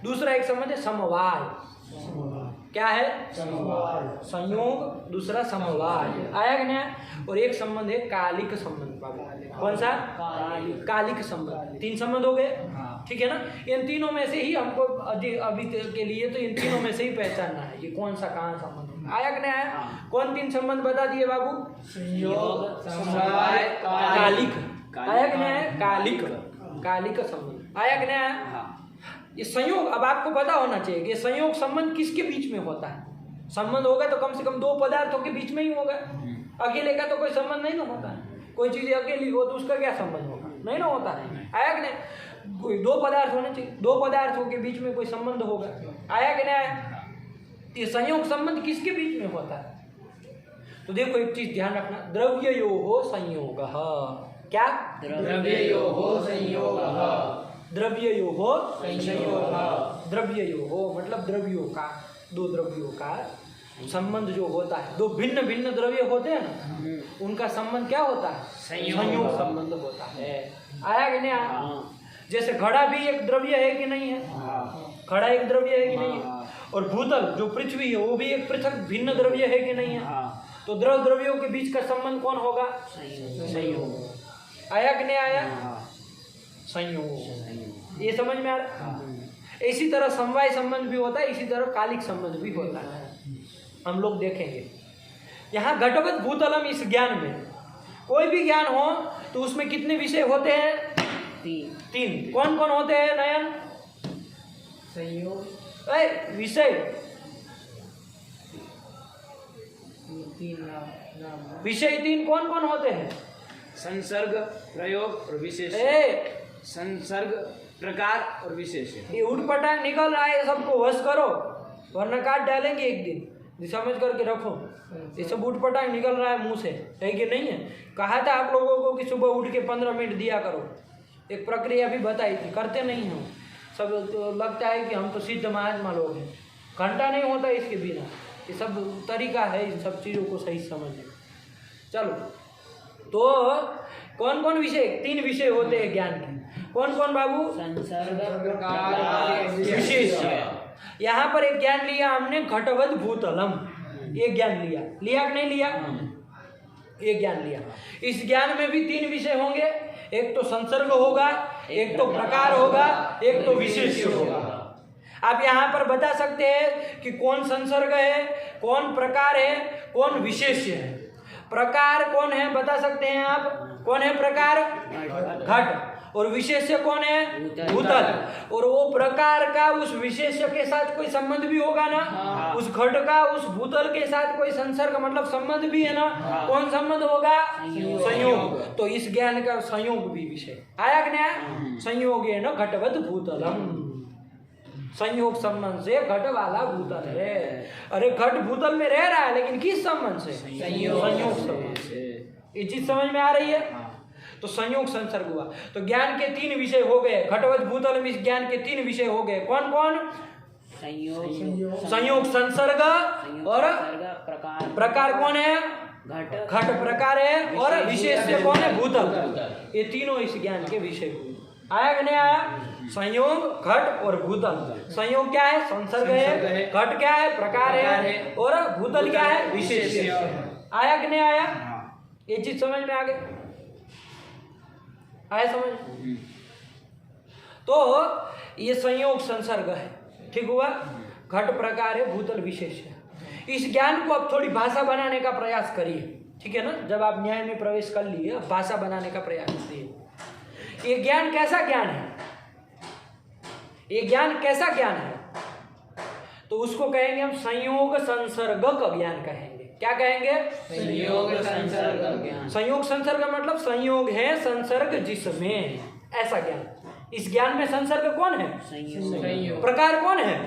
दूसरा एक संबंध है समवाय, क्या है? संयोग, दूसरा समवाय, आया कि नहीं। और एक संबंध है कालिक संबंध। कौन सा? कालिक संबंध। 3 संबंध हो गए, ठीक है ना। इन तीनों में से ही हमको अभी के लिए तो इन तीनों में से ही पहचानना है ये कौन सा कहाँ संबंध आया कि नहीं आया। कौन 3 संबंध बता दिए बाबू? संयोग, समवाय, कालिक। आया कि नहीं आया? कालिक, कालिक संबंध आया कि नहीं आया। ये संयोग, अब आपको पता होना चाहिए कि संयोग संबंध किसके बीच में होता है। संबंध होगा तो कम से कम 2 पदार्थों के बीच में ही होगा, अकेले का तो कोई संबंध नहीं ना होता है। कोई चीज़ अकेली हो तो उसका क्या संबंध होगा, नहीं ना होता है, आया कि नहीं। कोई 2 पदार्थ होने चाहिए, 2 पदार्थों के बीच में कोई संबंध होगा, आया कि नहीं आया। ये संयोग संबंध किसके बीच में होता है? तो देखो एक चीज ध्यान रखना, द्रव्ययोः संयोगः। क्या? द्रव्ययोः संयोगः। द्रव्ययोः संयोगः। द्रव्ययोः मतलब द्रव्यों का, 2 द्रव्यों का संबंध जो होता है, 2 भिन्न भिन्न द्रव्य होते हैं ना, उनका संबंध क्या होता है? संयोग संबंध होता है। आया कि नहीं आया। जैसे घड़ा भी एक द्रव्य है कि नहीं है, घड़ा एक द्रव्य है कि नहीं है। और भूतल जो पृथ्वी है वो भी एक पृथक भिन्न द्रव्य है कि नहीं है। तो द्रव्यों के बीच का संबंध कौन होगा? संयोग। आया कि नहीं आया? संयोग। ये समझ में आ रहा। इसी तरह समवाय संबंध भी होता है, इसी तरह कालिक संबंध भी होता है, हम लोग देखेंगे। यहाँ घटवत भूतलम, इस ज्ञान में कोई भी ज्ञान हो तो उसमें कितने विषय होते हैं? 3। कौन कौन होते हैं नयन? संयोग, विषय, 3 नाम। विषय 3 कौन कौन होते हैं? संसर्ग, प्रयोग और विशेष। संसर्ग, प्रकार और विशेष। ये उठपटांग निकल रहा है, सबको वश करो वरना काट डालेंगे एक दिन, समझ करके रखो। ये सब उठपटांग निकल रहा है मुंह से, है कि नहीं है। कहा था आप लोगों को कि सुबह उठ के 15 मिनट दिया करो, एक प्रक्रिया भी बताई थी, करते नहीं हो सब। तो लगता है कि हम तो सिद्ध महात्मा लोग हैं, घंटा नहीं होता इसके बिना। ये सब तरीका है इन सब चीज़ों को सही समझने। चलो, तो कौन कौन विषय? 3 विषय होते हैं ज्ञान के। कौन कौन बाबू? संसर्ग, प्रकार, विशेष। यहाँ पर एक ज्ञान लिया हमने, घटवत भूतलम, ये ज्ञान लिया कि नहीं लिया? ये ज्ञान लिया। इस ज्ञान में भी 3 विषय होंगे, एक तो संसर्ग होगा, एक तो प्रकार होगा, एक तो विशेष होगा। आप यहाँ पर बता सकते हैं कि कौन संसर्ग है, कौन प्रकार है, कौन विशेष है। प्रकार कौन है बता सकते हैं आप? कौन है प्रकार? घट। और विशेष्य कौन है? भूतल। और वो प्रकार का उस विशेष्य के साथ कोई संबंध भी होगा ना, उस घट का उस भूतल के साथ कोई संसर्ग मतलब संबंध भी है ना। कौन संबंध होगा? संयोग। तो इस ज्ञान का संयोग भी विषय आया कि नहीं? संयोग है ना घटवत भूतलम, संयोग संबंध से घट वाला भूतल है। अरे घट भूतल में रह रहा है लेकिन किस संबंध से? संयोग संबंध से। ये चीज समझ में आ रही है? तो संयोग संसर्ग हुआ। तो ज्ञान के 3 विषय हो गए, घटवत भूतल में इस ज्ञान के 3 विषय हो गए। कौन कौन? संयोग, संसर्ग और प्रकार कौन है? घट प्रकार है। और विशेष कौन है? भूतल। ये तीनों इस ज्ञान के विषय हुए। आया कि नहीं आया? संयोग, घट और भूतल। संयोग क्या है? संसर्ग है। घट क्या है? प्रकार है। और भूतल क्या है? विशेष। आया कि नहीं आया? ये चीज समझ में आ गई? आया समझ? तो ये संयोग संसर्ग है, ठीक हुआ। घट प्रकार है, भूतल विशेष है। इस ज्ञान को अब थोड़ी भाषा बनाने का प्रयास करिए, ठीक है ना। जब आप न्याय में प्रवेश कर लिए, भाषा बनाने का प्रयास करिए। ये ज्ञान कैसा ज्ञान है? ये ज्ञान कैसा ज्ञान है? तो उसको कहेंगे हम संयोग संसर्ग का ज्ञान कहेंगे। क्या कहेंगे? संयोग संसर्ग ज्ञान। संयोग संसर्ग का मतलब संयोग है संसर्ग जिसमें, ऐसा ज्ञान। इस ज्ञान में संसर्ग कौन है? संयोग। प्रकार कौन है?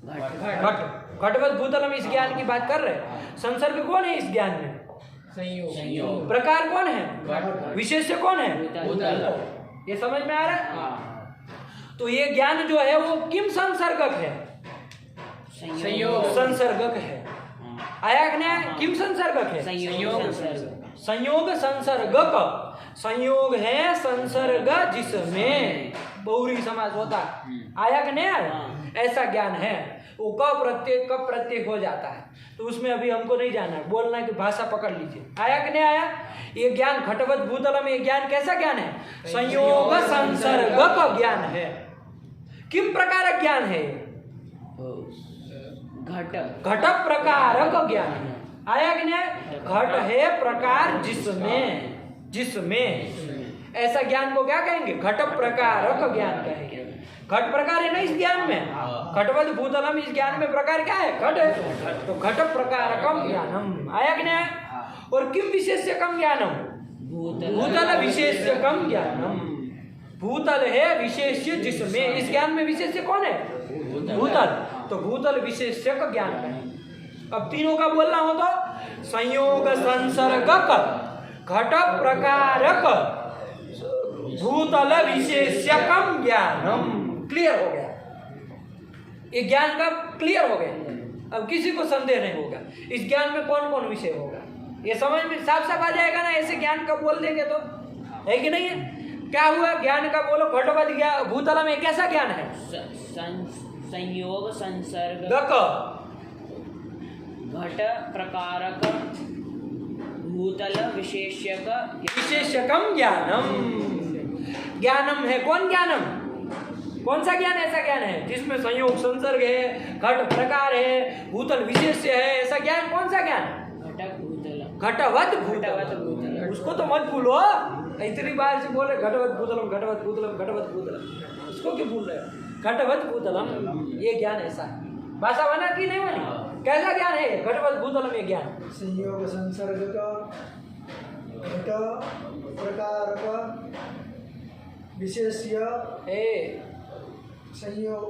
घट। घट। घटवत भूतलम इस ज्ञान की बात कर रहे हैं। संसर्ग कौन है इस ज्ञान में? संयोग। प्रकार कौन है? घट। विशेष्य कौन है? भूतल। ये समझ में आ रहा है? हाँ। तो ये ज्ञान जो है वो किम संसर्गक है? संयोग। संसर्गक है। आया कि नहीं? किम संसर्गक है? संयोग। संयोग संसर्गक। संयोग है संसर्ग जिसमें बहुरी समास होता है। आया कि नहीं आया? ऐसा ज्ञान है। वो कब प्रत्येक हो जाता है, तो उसमें अभी हमको नहीं जाना है, बोलना है कि भाषा पकड़ लीजिए। आया कि नहीं आया? ये ज्ञान घटवत भूतलम, ये ज्ञान कैसा ज्ञान है? संयोग संसर्गक ज्ञान है। किम प्रकार ज्ञान है? घट। घट प्रकारक ज्ञान है। आया कि नहीं? घट है प्रकार जिसमें, जिसमें ऐसा ज्ञान को क्या कहेंगे? घट प्रकारक ज्ञान कहेंगे। घट प्रकार है ना इस ज्ञान में। घटवत भूतलम इस ज्ञान में प्रकार क्या है? घट है। तो घट प्रकारकम ज्ञानम। आया कि नहीं? और किम विशेष्यकम ज्ञानम? भूतल विशेष्यकम ज्ञानम। भूतल है विशेष्य जिसमें, इस ज्ञान में विशेष्य कौन है? भूतल। तो भूतल विशेष्यक ज्ञान है। अब तीनों का बोलना हो तो संयोग संसर्गक घट प्रकारक भूतल विशेष्यकम ज्ञानम। क्लियर हो गया? ये ज्ञान का क्लियर हो गया। अब किसी को संदेह नहीं होगा इस ज्ञान में कौन कौन विषय होगा। ये समझ में साफ साफ आ जाएगा ना, ऐसे ज्ञान का बोल देंगे तो, है कि नहीं है? क्या हुआ? ज्ञान का बोलो। घटवत भूतल में कैसा ज्ञान है? संयोग संसर्ग घट प्रकारक भूतल विशेष्यक विशेष्यकम ज्ञानम। ज्ञानम है कौन? ज्ञानम कौन सा ज्ञान? ऐसा ज्ञान है जिसमें संयोग संसर्ग है, घट प्रकार है, भूतल विशेष्य है। ऐसा ज्ञान कौन सा ज्ञान? घटक भूतल। घटवत भूतल। उसको तो मत भूलो। इतनी बार से बोल रहे घटवत भूतलम, घटवत भूतलम, घटवत भूतलम, उसको क्यों भूल रहे हो? घटवत भूतलम ये ज्ञान ऐसा है। भाषा बना कि नहीं बनी? कैसा ज्ञान है घटवत भूतलम ये ज्ञान? संयोग संसर्ग का घट प्रकार का विशेष्य संयोग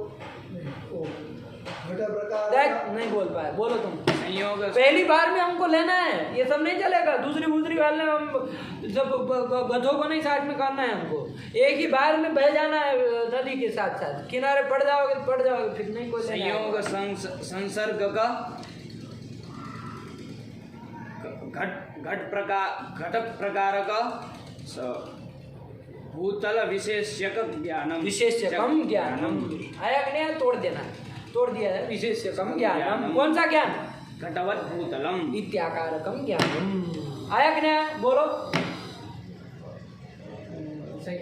घट प्रकार का नहीं बोल पाए, बोलो तुम। संयोग पहली बार में हमको लेना है, ये सब नहीं चलेगा। दूसरी वाले हम जब गधों को नहीं साथ में करना है हमको। एक ही बार में बह जाना है नदी के साथ साथ, किनारे पड़ जाओगे फिर नहीं कोई संयोग संसर्ग का घट प्रकार का भूतल विशेष्यक ज्ञानम। विशेष्यकम ज्ञानम। आया कि नहीं? तोड़ देना, तोड़ दिया है। विशेष्यकम ज्ञानम कौन सा ज्ञान? घटवत भूतलम इत्याकारकम ज्ञानम। आया कि नहीं? बोलो।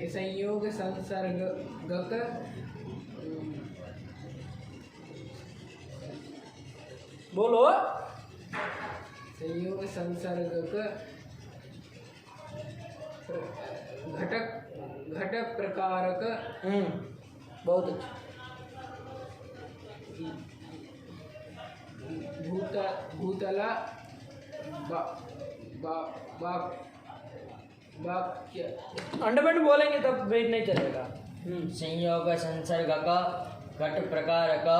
संयोग संसर्गक बोलो। संयोग संसर्गक घटक प्रकारक बहुत अच्छा। भूतल वाक्य अंडरबैंड बोलेंगे तब वेट नहीं चलेगा। संयोग संसर्ग का घट प्रकार का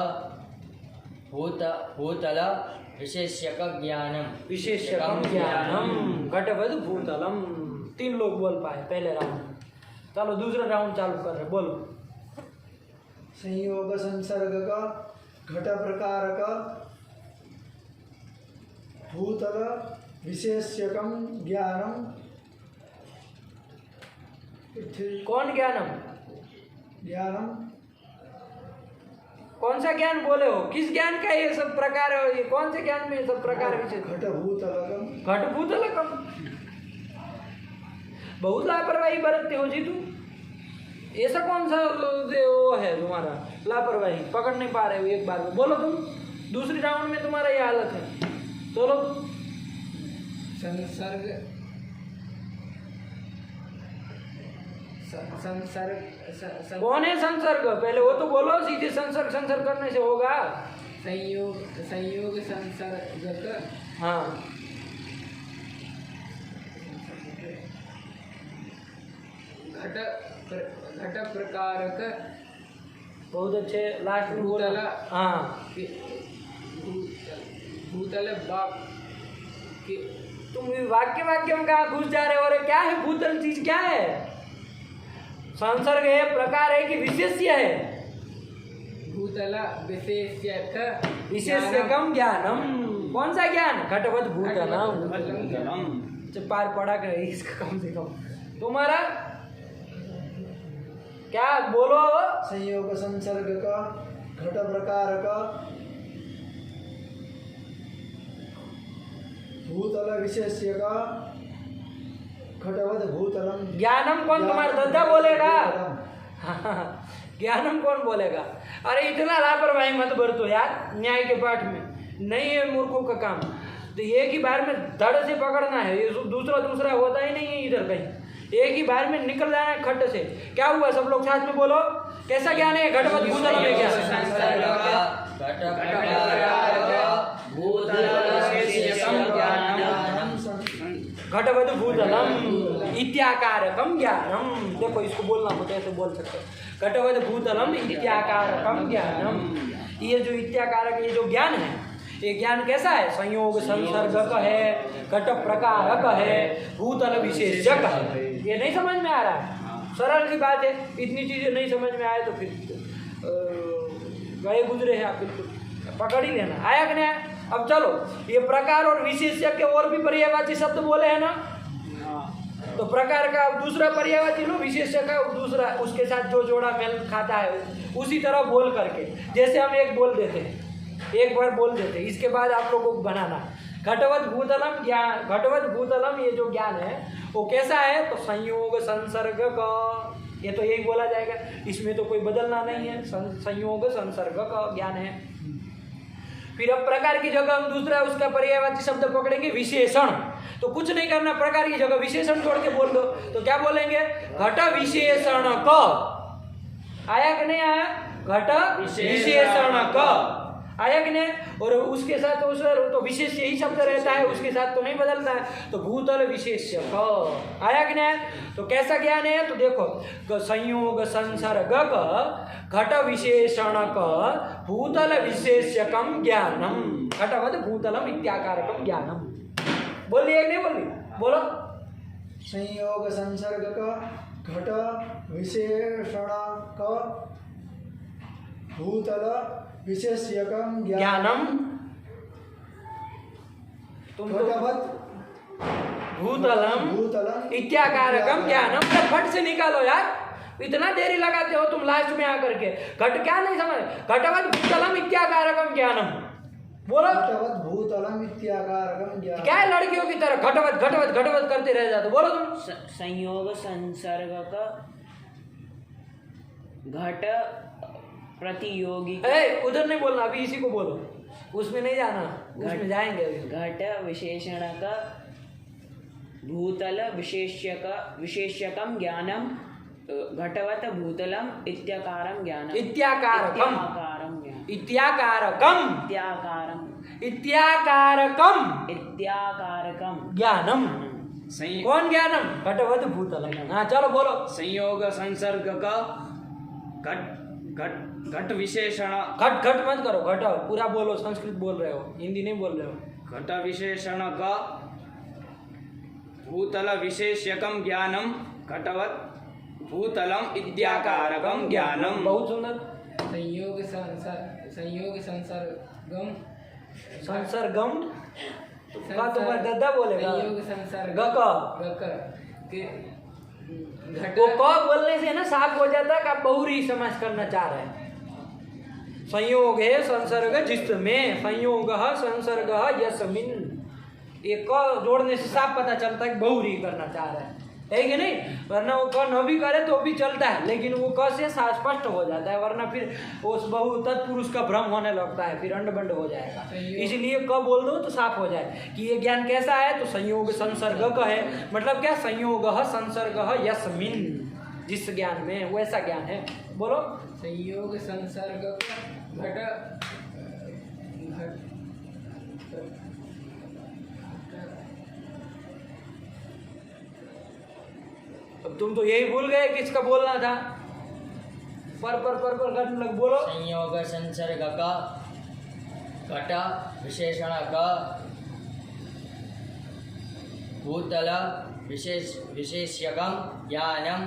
भूतल विशेष्यक ज्ञानम। विशेष्यकम ज्ञानम घटवद भूतलम। 3 लोग बोल पाए पहले राउंड में। चलो दूसरा राउंड चालू कर रहे, बोलो। संयोग संसर्ग का घट प्रकार का भूतल विशेष्यकम ज्ञानम। कौन ज्ञानम? ज्ञानम कौन सा ज्ञान बोले हो? किस ज्ञान का ये सब प्रकार है? ये कौन से ज्ञान में ये सब प्रकार विशेष? घट भूतलकम। घट भूतलकम। बहुत लापरवाही बरतते हो जी तुम। ऐसा कौन सा वो है तुम्हारा लापरवाही? पकड़ नहीं पा रहे हो एक बार में। बोलो तुम। दूसरी राउंड में तुम्हारा ये हालत है। बोलो। संसर्ग कौन है संसर्ग? पहले वो तो बोलो। सीधे संसर्ग करने से होगा? संयोग संसर्गक हाँ घट प्रकारक बहुत अच्छे, लास्ट में बोला। भूतल हाँ भूतल बाप के तुम वाक्य में कहाँ घुस जा रहे हो? अरे क्या है भूतल चीज, क्या है? संसर्ग है, प्रकार है कि विशेष्य है? भूतल विशेष्यकम ज्ञानम। कौन सा ज्ञान? घटवत भूतलम। भूतलम जब पार पढ़ा कर इसका कम से कम तुम्हारा क्या बोलो? संयोग संसर्ग का घट प्रकार का भूतल विशेष्य का घटवत भूतलम। ज्ञानम कौन तुम्हारा दद्दा बोलेगा? ज्ञानम कौन बोलेगा? अरे इतना लापरवाही मत बरतो यार, न्याय के पाठ में नहीं है मूर्खों का काम। तो एक ही बार में धड़ से पकड़ना है, ये दूसरा होता ही नहीं है इधर कहीं। एक ही बार में निकल जाना है खट से। क्या हुआ? सब लोग साथ में बोलो, कैसा ज्ञान है? घटवत भूतलम है क्या? घटवत भूतलम इत्याकारकम ज्ञानम। देखो इसको बोलना होता है तो बोल सकते हैं। घटवत भूतलम इत्याकारकम ज्ञानम। ये जो इत्याकारक, ये जो ज्ञान है, ये ज्ञान कैसा है? संयोग संसर्गक है, घट प्रकारक है, भूतल विशेषक है। ये नहीं समझ में आ रहा है? सरल सी बात है। इतनी चीजें नहीं समझ में आए तो फिर गए गुजरे हैं आप, बिल्कुल पकड़ ही लेना। आया कि नहीं? अब चलो, ये प्रकार और विशेषक के और भी पर्यायवाची शब्द बोले हैं ना, तो प्रकार का दूसरा पर्यायवाची लो, विशेषक का दूसरा, उसके साथ जो जोड़ा मेल खाता है उसी तरह बोल करके। जैसे हम एक बोल देते हैं, एक बार बोल देते हैं, इसके बाद आप लोगों को बनाना। घटवत भूतलम ज्ञान, घटवत भूतलम ये जो ज्ञान है वो कैसा है? तो संयोग संसर्ग का, ये तो यही बोला जाएगा, इसमें तो कोई बदलना नहीं है। संयोग संसर्ग का ज्ञान है। फिर अब प्रकार की जगह हम दूसरा उसका पर्यायवाची शब्द पकड़ेंगे, विशेषण। तो कुछ नहीं करना, प्रकार की जगह विशेषण छोड़ के बोल दो। तो क्या बोलेंगे? घट विशेषण क। आया कि नहीं आया? घट विशेषण क आया कि नहीं? और उसके साथ तो विशेष यही शब्द रहता है, उसके साथ तो नहीं बदलता है। तो भूतल विशेष्य क। आया कि नहीं? तो कैसा ज्ञान है? तो देखो, संयोग संसर्ग घट विशेषण क भूतल विशेष्यकम ज्ञानम घटवत भूतलम इत्याकारकम ज्ञानम। बोलिए नहीं बोलिए? बोलो। संयोग संसर्ग का घट विशेषण का भूतल विशेष्यकम ज्ञानम। तुम घटवत भूतलम इत्याकारकम ज्ञानम। फट से निकालो यार, इतना देरी लगाते हो तुम लास्ट में आकर के। घट क्या नहीं समझ? घटवत भूतलम इत्याकारकम ज्ञानम। बोलो। घटवत भूतलम इत्याकारकम ज्ञानम। क्या है लड़कियों की तरह घटवत घटवत घटवत करते रह जाते? बोलो तुम। संयोग संसर्ग का घट प्रतियोगी। उधर नहीं बोलना, अभी इसी को बोलो, उसमें नहीं जाना, उसमें जाएंगे अभी। घट विशेषण का भूतल विशेष्यकम ज्ञानम घटवत भूतलम इत्याकारम ज्ञानम। इत्याकारकम इत्याकारम ज्ञानम। कौन ज्ञानम? घटवत भूतलम। हाँ चलो बोलो। संयोग संसर्ग का घट विशेषण। घट मत करो, घट पूरा बोलो। संस्कृत बोल रहे हो, हिंदी नहीं बोल रहे हो। घट विशेषण का भूतल विशेष्यकम ज्ञानम घटवत भूतलम इत्याकारकम ज्ञानम। बहुत सुंदर। संयोग संसर्गम संसर्गम का तुम्हारा दद्दा बोलेगा। संयोग संसर्ग वो क बोलने से ना साफ हो जाता है कि आप बहुरी समास करना चाह रहे हैं। संयोग है संसर्ग जिसमें, संयोग संसर्ग यस्मिन, ये क जोड़ने से साफ पता चलता है कि बहुरी करना चाह रहे हैं, है कि नहीं? वरना वो क न भी करे तो भी चलता है, लेकिन वो क से स्पष्ट हो जाता है, वरना फिर उस बहु तत्पुरुष का भ्रम होने लगता है, फिर अंड बंड हो जाएगा। इसलिए क बोल दो तो साफ हो जाए कि ये ज्ञान कैसा है। तो संयोग संसर्ग का है, मतलब क्या? संयोग संसर्ग यस्मिन, जिस ज्ञान में, वैसा ज्ञान है। बोलो। संयोग संसर्ग घट अब तुम तो यही भूल गए किसका बोलना था। पर लग बोलो। संयोग संसर्ग का घट विशेषण का भूतल विशेष्यकम ज्ञानम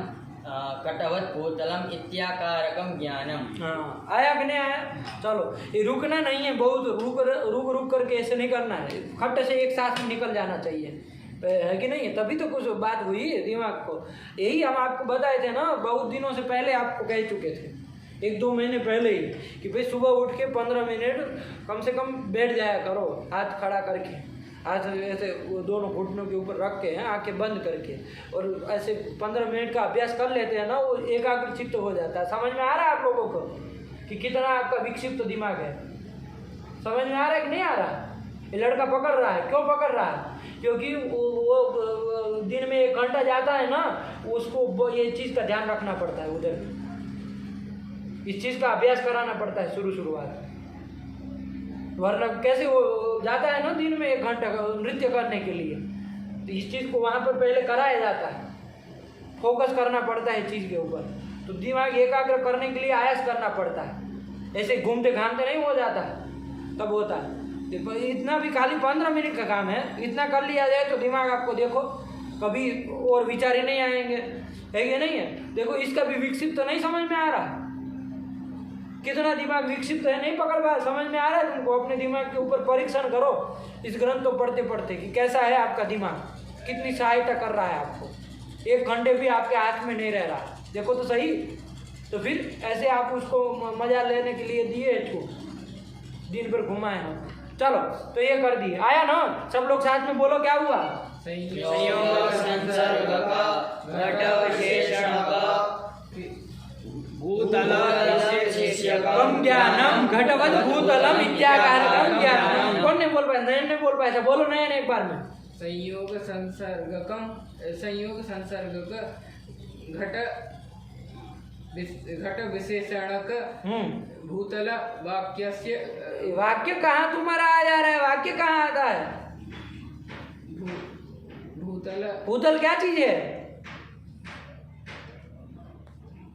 कटवत भूतलम इत्याकारकम ज्ञानम। हाँ, आया कि नहीं आया? चलो, ये रुकना नहीं है, बहुत रुक करके ऐसे नहीं करना है, खट से एक साथ में निकल जाना चाहिए, है कि नहीं? तभी तो कुछ बात हुई दिमाग को। यही हम आपको बताए थे ना, बहुत दिनों से पहले आपको कह चुके थे, 1-2 महीने पहले ही, कि भाई सुबह उठ के 15 मिनट कम से कम बैठ जाया करो, हाथ खड़ा करके, हाथ ऐसे वो दोनों घुटनों के ऊपर रख के, आंखें बंद करके, और ऐसे 15 मिनट का अभ्यास कर लेते हैं ना, वो एकाग्र चित्त हो जाता है। समझ में आ रहा है आप लोगों को कि कितना आपका विक्षिप्त दिमाग है? समझ में आ रहा है कि नहीं आ रहा? ये लड़का पकड़ रहा है, क्यों पकड़ रहा है? क्योंकि वो दिन में 1 घंटा जाता है ना, उसको ये चीज़ का ध्यान रखना पड़ता है, उधर इस चीज़ का अभ्यास कराना पड़ता है शुरुआत, वरना कैसे वो जाता है ना दिन में 1 घंटा नृत्य करने के लिए, तो इस चीज़ को वहाँ पर पहले कराया जाता है, फोकस करना पड़ता है इस चीज़ के ऊपर, तो दिमाग एकाग्र करने के लिए आयास करना पड़ता है, ऐसे घूमते घामते नहीं हो जाता, तब होता है। इतना भी खाली 15 मिनट का काम है, इतना कर लिया जाए तो दिमाग आपको देखो कभी और विचार ही नहीं आएंगे, है कि नहीं है? देखो, इसका भी विकसित तो नहीं समझ में आ रहा, कितना दिमाग विकसित है, नहीं पकड़ पा, समझ में आ रहा है तुमको? अपने दिमाग के ऊपर परीक्षण करो इस ग्रंथ को पढ़ते पढ़ते कि कैसा है आपका दिमाग, कितनी सहायता कर रहा है आपको। 1 घंटे भी आपके हाथ में नहीं रह रहा, देखो तो सही। तो फिर ऐसे आप उसको मजा लेने के लिए दिए छूट, दिन भर घुमाए हम। चलो, तो ये कर दिए, आया ना? सब लोग साथ में बोलो, क्या हुआ? संयोग संसर्ग का घट विशेषण का भूतल विशेष्यकम ज्ञानम घटवत भूतलम इत्याकारकम ज्ञानम। कौन नहीं बोल पाया? नयन नहीं बोल पाया था, बोलो नयन एक बार में। संयोग संसर्ग घट विशेषणक भूतल वाक्यस्य। वाक्य कहाँ तुम्हारा आ जा रहा है? वाक्य कहाँ आता है? भूतल क्या चीज है?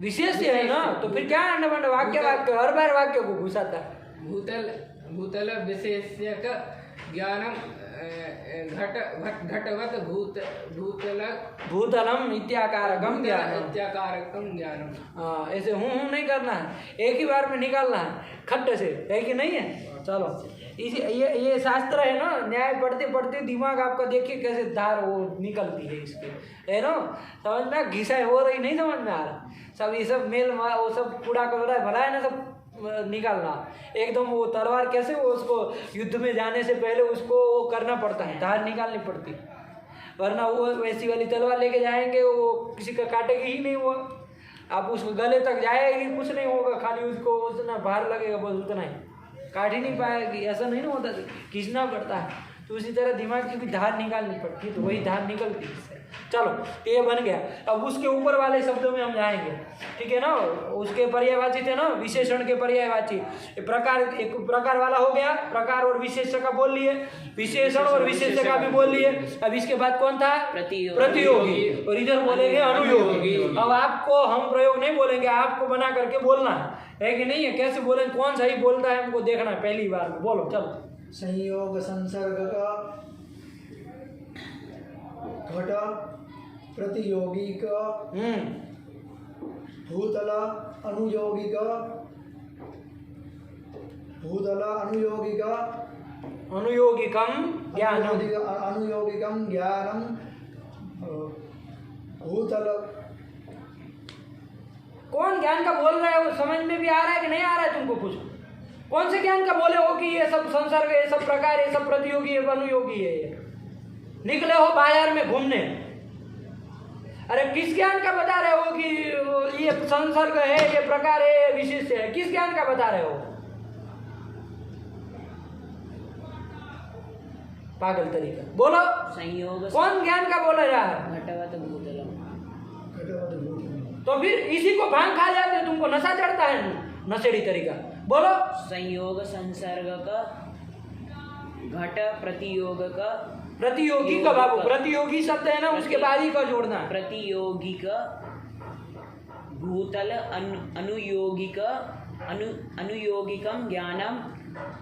विशेष है ना, तो फिर क्या अंडा वाक्य हर बार वाक्य को घुसाता है। भूतल विशेष्यक ज्ञानम घटवत भूतलम इत्याकारकम ज्ञानम। हाँ, ऐसे हूँ नहीं करना है, एक ही बार में निकालना है खट्ट से, है कि नहीं है? चलो, इसी ये शास्त्र है ना, न्याय पढ़ते पढ़ते दिमाग आपका देखिए कैसे धार वो निकलती है इसके, है ना? समझ में घिसाई हो रही, नहीं समझ में आ रहा? सब ये सब मेल वो सब कूड़ा कचड़ा भला है ना, सब निकालना एकदम। वो तलवार कैसे, वो उसको युद्ध में जाने से पहले उसको वो करना पड़ता है, धार निकालनी पड़ती, वरना वो वैसी वाली तलवार लेके जाएंगे वो किसी का काटेगी ही नहीं, वो आप उसको गले तक जाएगी कुछ नहीं होगा, खाली उसको उतना भार लगेगा, बस उतना ही, काट ही नहीं पाएगी। ऐसा नहीं ना होता, खींचना पड़ता है। तो उसी तरह दिमाग की भी धार निकालनी पड़ती है, तो वही धार निकलती है। चलो, ये बन गया। अब उसके ऊपर वाले शब्दों में हम जाएंगे, ठीक है ना? उसके पर्यायवाची थे ना, विशेषण के पर्यायवाची। प्रकार, एक प्रकार वाला हो गया, प्रकार और विशेष्य का बोल लिए, विशेषण और विशेष्य का भी बोल लिए। अब इसके बाद कौन था? प्रतियोगी। और इधर बोलेंगे अनुयोगी। अब आपको हम प्रयोग नहीं बोलेंगे, आपको बना करके बोलना है कि नहीं है? कैसे बोलेंगे, कौन सही बोलता है हमको देखना है पहली बार में। बोलो, चलो। संयोग संसर्ग का घट प्रतियोगी का भूतल अनुयोगी का अनुयोगिकम ज्ञानम अनुयोगिकम ज्ञानम भूतल। कौन ज्ञान का बोल रहे हो? समझ में भी आ रहा है कि नहीं आ रहा है तुमको? कुछ कौन से ज्ञान का बोले हो कि ये सब संसर्ग, ये सब प्रकार, ये सब प्रतियोगी है, अनुयोगी है? ये निकले हो बाजार में घूमने, अरे किस ज्ञान का बता रहे हो कि ये संसर्ग है, ये प्रकार है, ये विशेष है? किस ज्ञान का बता रहे हो? पागल तरीका बोलो। संयोग कौन ज्ञान का बोला जा रहा है? घटवत भूतलम। तो फिर इसी को भांग खा जाते हो, तुमको नशा चढ़ता है, नशेड़ी तरीका। बोलो। संयोग संसर्ग का घट प्रतियोगक प्रतियोगी का बाबू, प्रतियोगी शब्द है ना, उसके बाद ही का जोड़ना है। प्रतियोगिक भूतल अनुयोगिक अनुयोगिकम ज्ञानम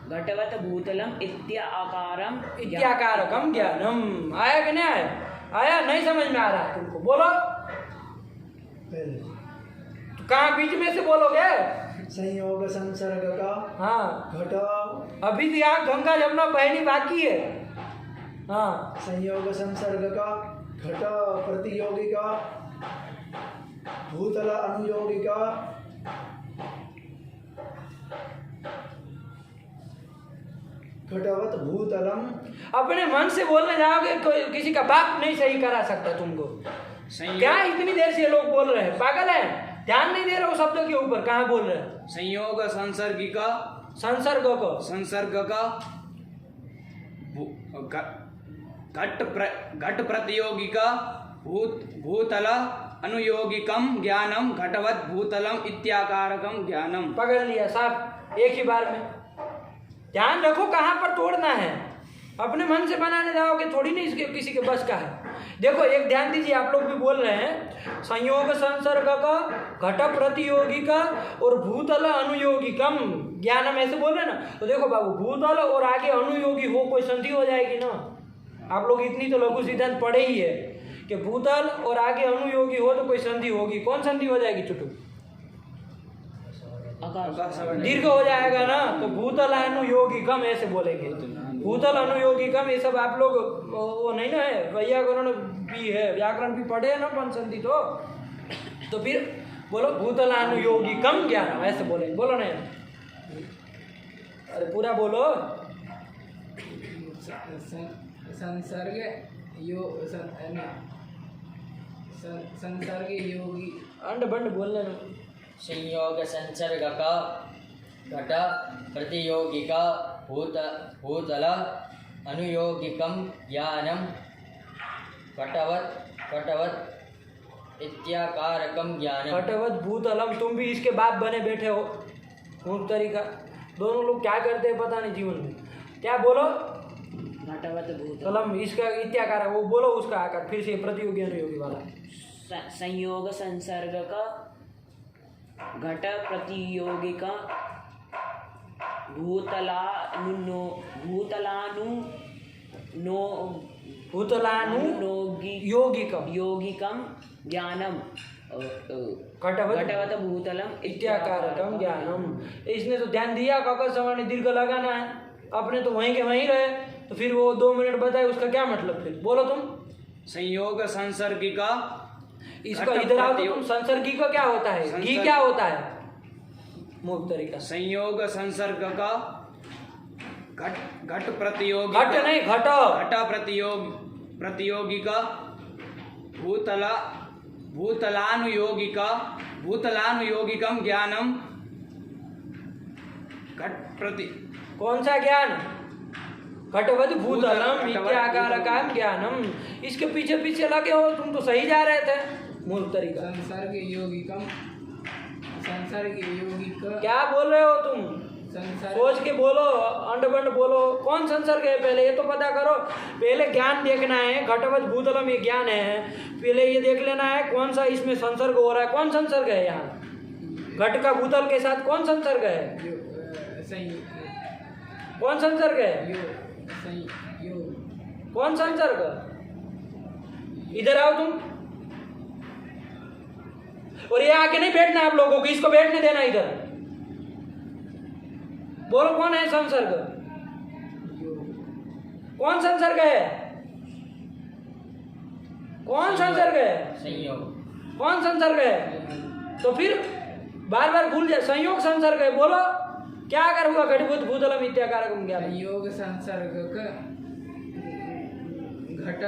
घटवत भूतलम इत्याकारम इत्याकारकम ज्ञानम। आया कि नहीं आया? आया? नहीं समझ में आ रहा है तुमको? बोलो पहले तो कहाँ बीच में से बोलोगे? संयोग संसर्ग का हाँ, घट, अभी भी यहाँ गंगा जमुना बहनी बाकी है। हाँ, संयोग संसर्ग का घट प्रतियोगी का भूतल अनुयोगी का घटवत भूतलम। अपने मन से बोलने जाओगे कोई किसी का बाप नहीं सही करा सकता तुमको। क्या इतनी देर से लोग बोल रहे हैं? पागल है? ध्यान नहीं दे रहे हो शब्दों के ऊपर, कहाँ बोल रहे हैं? संयोग संसर्गिक संसर्ग को संसर्ग का घट प्रतियोगिका भूतल अनुयोगिकम ज्ञानम घटवत भूतलम इत्याकारकम ज्ञानम। पकड़ लिया साहब एक ही बार में। ध्यान रखो कहाँ पर तोड़ना है। अपने मन से बनाने जाओगे थोड़ी नहीं इसके किसी के बस का है। देखो एक ध्यान दीजिए, आप लोग भी बोल रहे हैं संयोग संसर्ग का घट प्रतियोगी का और भूतल अनुयोगिकम ज्ञानम, ऐसे बोल रहे हैं ना। तो देखो बाबू, भूतल और आगे अनुयोगी हो कोई संधि हो जाएगी ना। आप लोग इतनी तो लघु सिद्धांत पढ़े ही है कि भूतल और आगे अनुयोगी हो तो कोई संधि होगी। कौन संधि हो जाएगी चुटू? दीर्घ हो जाएगा ना, तो भूतल अनुयोगिकम ऐसे बोलेंगे। भूतल अनुयोगिकम ये सब आप लोग वो नहीं ना है, वैयाकरण भी है, व्याकरण भी पढ़े है ना पंचसंधि। तो फिर बोलो भूतल अनुयोगिकम ज्ञान, ऐसे बोले। बोलो नहीं, अरे पूरा बोलो। संसर्ग संसर्ग योगी अंड बंड बोलने में। संयोग संसर्ग का घट प्रतियोगिका भूतल अनुयोगिकम ज्ञानम घटवत इत्याकारकम ज्ञानम। घटवत भूतलम, तुम भी इसके बाप बने बैठे हो। मूर्ख तरीका, दोनों लोग क्या करते हैं पता नहीं जीवन में। क्या बोलो? घटवत भूतलम, इसका इत्याकार वो बोलो, उसका आकार फिर से प्रतियोगी अनुयोगी वाला। संयोग संसर्ग का घट प्रतियोगिका योगिकम ज्ञानम घटवत भूतलम इत्याकारकम ज्ञानम। इसने तो ध्यान दिया काका सवाने दीर्घ लगाना है, अपने तो वहीं के वहीं रहे। तो फिर वो 2 मिनट बताए, उसका क्या मतलब? फिर बोलो तुम। संयोग संसर्गिका, इसका इधर आओ तो तुम। संसर्गिका क्या होता है? घी क्या होता है? मूर्ख तरीका। संयोग संसर्ग का घट प्रतियोगी घट नहीं घट प्रतियोगिका भूतलानुयोगिकम ज्ञानम घट प्रति। कौन सा ज्ञान? घटवत भूतलम इत्याकारकम ज्ञानम। इसके पीछे पीछे लगे हो तुम, तो सही जा रहे थे। मूर्ख तरीका। संसर्ग योगिकम संसर्ग योगिक क्या बोल रहे हो तुम? संसर्ग सोच के बोलो, अंड बंड बोलो। कौन संसर्ग है पहले ये तो पता करो। पहले ज्ञान देखना है। घटवत भूतलम ये ज्ञान है, पहले ये देख लेना है कौन सा इसमें संसर्ग हो रहा है। कौन संसर्ग है यहाँ? घट का भूतल के साथ कौन संसर्ग है? कौन संसर्ग है? कौन संसर्ग? इधर आओ तुम। और ये आके नहीं बैठना आप लोगों को, इसको बैठने देना इधर। बोलो कौन है संसर्ग? कौन संसर्ग है? कौन संसर्ग है? संयोग। कौन संसर्ग है? तो फिर बार बार भूल जाए। संयोग संसर्ग है, बोलो क्या कर हुआ? घटीभूत भूतलम इत्याकारकम ज्ञानम। संयोग संसर्ग घट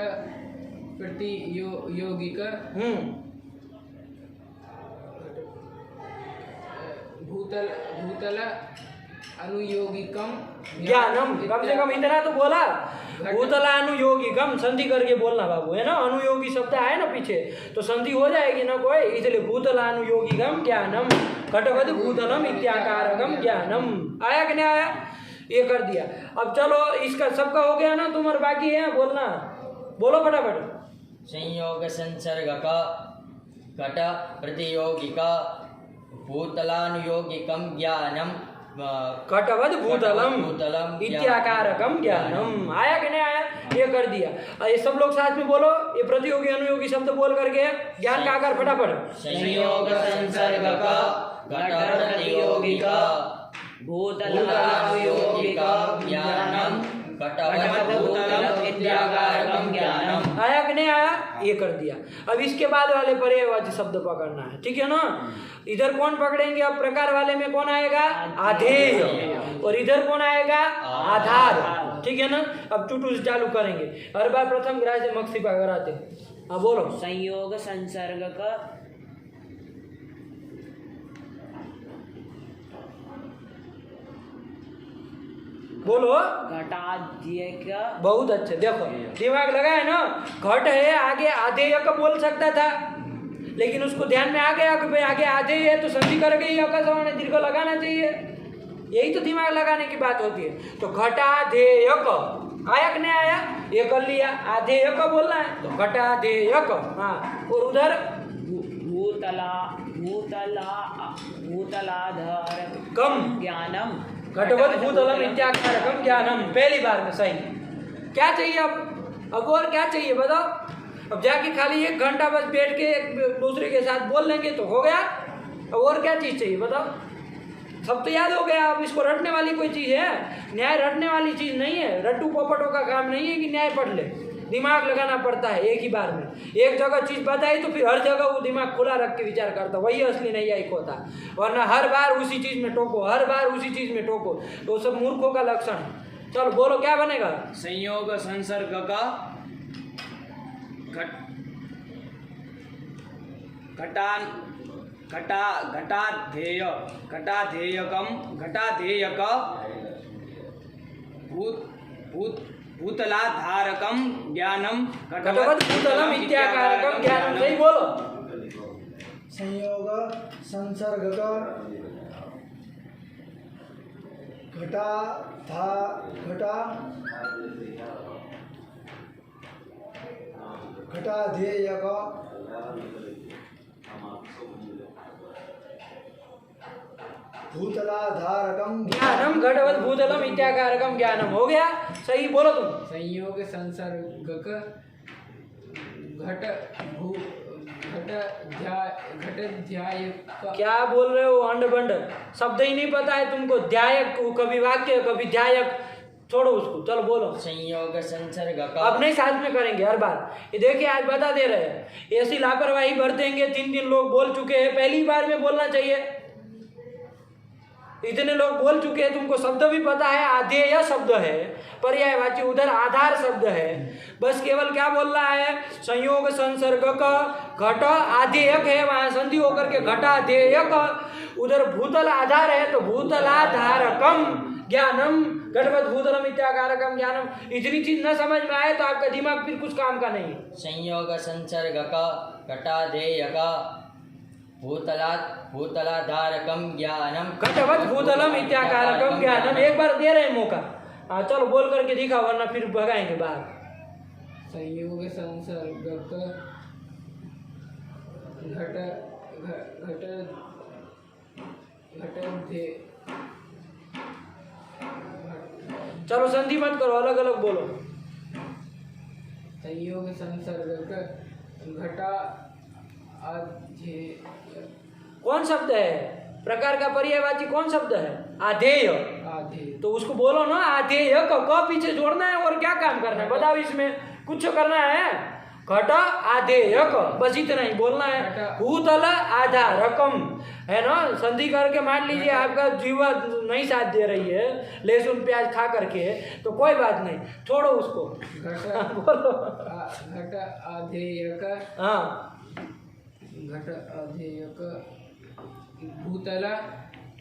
प्रतियोगिक भूतल अनुयोगिकम ज्ञानम। कम से कम इतना तो बोला। भूतलानुयोगिकम संधि करके बोलना बाबू, है ना। अनुयोगी शब्द आए ना पीछे तो संधि हो जाएगी ना कोई, इसलिए भूतलानुयोगिकम ज्ञानम घटवत भूतलम इत्याकारकम ज्ञानम। आया कि नहीं आया? ये कर दिया। अब चलो इसका सबका हो गया ना, तुम्हारा बाकी है बोलना, बोलो फटाफट। संयोग संसर्ग का घट प्रतियोगिका भूतलानुयोगिकम ज्ञानम घटवद भूतलम इत्याकारकम ज्ञानम। आया कि नहीं आया? ये कर दिया। और ये सब लोग साथ में बोलो, ये प्रतियोगी अनुयोगी शब्द बोल करके ज्ञान का आकार फटाफट। संयोग संसर्ग का घट प्रतियोगिका भूतलानुयोगिका ज्ञानम घटवद भूतलम इत्याकारकम ज्ञानम। आया कि नहीं आया? ये कर दिया। अब इसके बाद वाले पर्यायवाची शब्द पकड़ना है, ठीक है ना? इधर कौन पकड़ेंगे? अब प्रकार वाले में कौन आएगा? आधेय। और इधर कौन आएगा? आधार, ठीक है ना? अब टूटू से चालू करेंगे। हर बार प्रथम ग्राह से मक्सिपा कराते। अब बोलो। संयोग संसर्ग का बोलो। घटाध्यय का। बहुत अच्छे, देखो दिमाग लगाए ना। घट है, आगे आधेय का बोल सकता था, लेकिन उसको ध्यान में आ गया कि भाई आगे आधेय है तो संधि करके ही अकस्मात दीर्घ लगाना चाहिए। यही तो दिमाग लगाने की बात होती है। तो घटाधेय आया कि नहीं आया? ये कर लिया। आधेय का बोलना है तो घटाधेय। हाँ, और उधर भूतलाधार कम ज्ञानम घटवत भूतलम इत्याकारकम ज्ञानम। पहली बार में सही। क्या चाहिए अब और क्या चाहिए बताओ? अब जाके खाली 1 घंटा बस बैठ के एक दूसरे के साथ बोल लेंगे तो हो गया। अब और क्या चीज़ चाहिए बताओ? सब तो याद हो गया। अब इसको रटने वाली कोई चीज़ है? न्याय रटने वाली चीज़ नहीं है। रट्टू पोपटों का काम नहीं है कि न्याय पढ़ ले। दिमाग लगाना पड़ता है एक ही बार में। एक जगह चीज़ बताई तो फिर हर जगह वो दिमाग खुला रख के विचार करता, वही असली नैयायिक होता। वरना हर बार उसी चीज़ में टोको, हर बार उसी चीज़ में टोको, तो सब मूर्खों का लक्षण। चलो बोलो क्या बनेगा? संयोग संसर्ग का घटाधेयक भूतलाधारकम ज्ञानम घटवत भूतलम इत्याकारकम ज्ञानम। सही बोलो। संयोग संसर्ग का घटाधेय का भूतलाधारकम ज्ञानम घटवत भूतलम इत्याकारकम ज्ञानम। हो गया? सही बोलो तुम। संयोग संसर्गक घटाध्याय का। क्या बोल रहे हो? अंड बंड शब्द ही नहीं पता है तुमको। ध्यायक कभी वाक्य कभी ध्यायक, छोड़ो उसको। चलो बोलो। संयोग संसर्ग का अब नहीं, साथ में करेंगे हर बार। ये देखिए आज बता दे रहे हैं, ऐसी लापरवाही बरतेंगे। 3 लोग बोल चुके हैं, पहली बार में बोलना चाहिए। इतने लोग बोल चुके हैं, तुमको शब्द भी पता है। आधेय शब्द है पर्यायवाची, उधर आधार शब्द है। बस केवल क्या बोल रहा है? संयोग संसर्ग का घट आधेयक है, वहां संधि होकर के घटाधेयक। उधर भूतल आधार है तो भूतलाधारकम ज्ञानम घटवत भूतलम इत्याकारकम ज्ञानम। इतनी चीज न समझ में आए तो आपका दिमाग फिर कुछ काम का नहीं। संयोग संसर्ग का घटाधेयक भूतलाधारकम ज्ञानम घटवत भूतलम इत्याकारकम ज्ञानम। एक बार दे रहे हैं मौका। हाँ चलो बोल करके दिखा, वरना फिर भगाएंगे बाहर। संयोग संसर्ग का चलो संधि मत करो, अलग अलग बोलो। संयोग संसर्ग का घटा आधेय। कौन शब्द है? प्रकार का पर्यायवाची कौन शब्द है? आधेय। आधेय तो उसको बोलो ना, आधेय क पीछे जोड़ना है। और क्या काम करना है बताओ? इसमें कुछ करना है? घट आधेय क, बस इतना ही बोलना है। भूतल आधारकम है ना। संधि करके मान लीजिए आपका जीवा नहीं साथ दे रही है लहसुन प्याज खा करके, तो कोई बात नहीं, छोड़ो उसको। बोलो। घट आधेय का। हाँ, घट आधेय का भूतल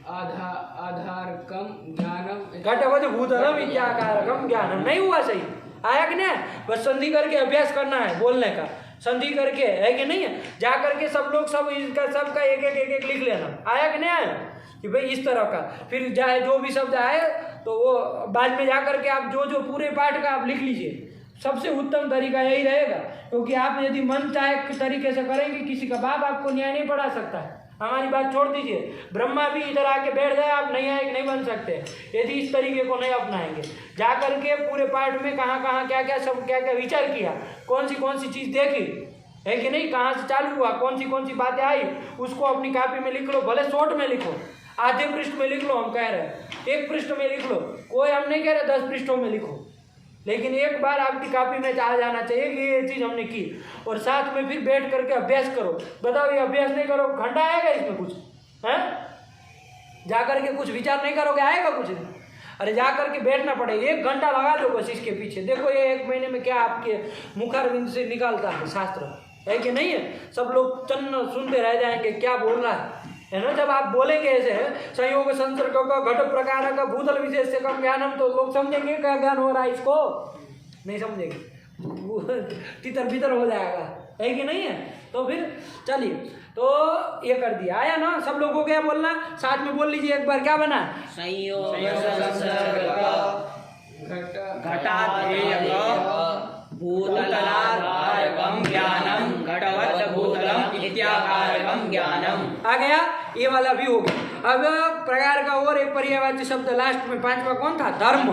आधारकम ज्ञानम। घटवत भूतलम इत्याकारकम ज्ञानम। नहीं हुआ सही? आया कि नहीं? बस संधि करके अभ्यास करना है बोलने का। संधि करके, है कि नहीं है? जा करके सब लोग सब इसका सबका एक एक लिख लेना। आया कि नहीं आया कि भाई इस तरह का, फिर चाहे जो भी शब्द आए तो वो बाद में जा करके आप जो पूरे पाठ का आप लिख लीजिए। सबसे उत्तम तरीका यही रहेगा, क्योंकि आप यदि मन चाहे तरीके से करेंगे, किसी का बाप आपको न्याय नहीं पढ़ा सकता है। हमारी बात छोड़ दीजिए, ब्रह्मा भी इधर आके बैठ जाए, आप न्यायिक नहीं बन सकते यदि इस तरीके को नहीं अपनाएंगे। जा करके पूरे पाठ में कहाँ कहाँ क्या क्या विचार किया, कौन सी चीज़ देखी, है कि नहीं, कहाँ से चालू हुआ, कौन सी बातें आई, उसको अपनी कॉपी में लिख लो। भले शॉर्ट में लिखो, आधे पृष्ठ में लिख लो, हम कह रहे हैं 1 पृष्ठ में लिख लो, कोई हम नहीं कह रहे 10 पृष्ठों में लिखो, लेकिन एक बार आपकी कॉपी में आ जाना चाहिए कि ये चीज़ हमने की। और साथ में फिर बैठ करके अभ्यास करो। बताओ, ये अभ्यास नहीं करो, घंटा आएगा इसमें कुछ है? जा करके कुछ विचार नहीं करोगे, आएगा कुछ नहीं। अरे जा करके बैठना पड़ेगा, 1 घंटा लगा लो बस इसके पीछे। देखो ये 1 महीने में क्या आपके मुखारविंद से निकालता है शास्त्र, है कि नहीं है? सब लोग चन्न सुनते रह जाएंगे क्या बोल रहा है ना? जब आप बोलेंगे ऐसे संयोग संसर्ग का घट प्रकार का भूतल विशेष से कम ज्ञानम, तो लोग समझेंगे क्या ज्ञान हो रहा है, इसको नहीं समझेंगे, तितर बितर हो जाएगा, है कि नहीं है? तो फिर चलिए, तो ये कर दिया। आया ना सब लोगों को? क्या बोलना, साथ में बोल लीजिए एक बार, क्या बना? संयोग घटाध्येयक भूतलाधारकं ज्ञानम घटवत् भूतलम इत्याकारकं ज्ञानम। आ गया, ये वाला भी हो गया। अब प्रकार का और एक पर्यायवाची शब्द लास्ट में 5वां कौन था? धर्म।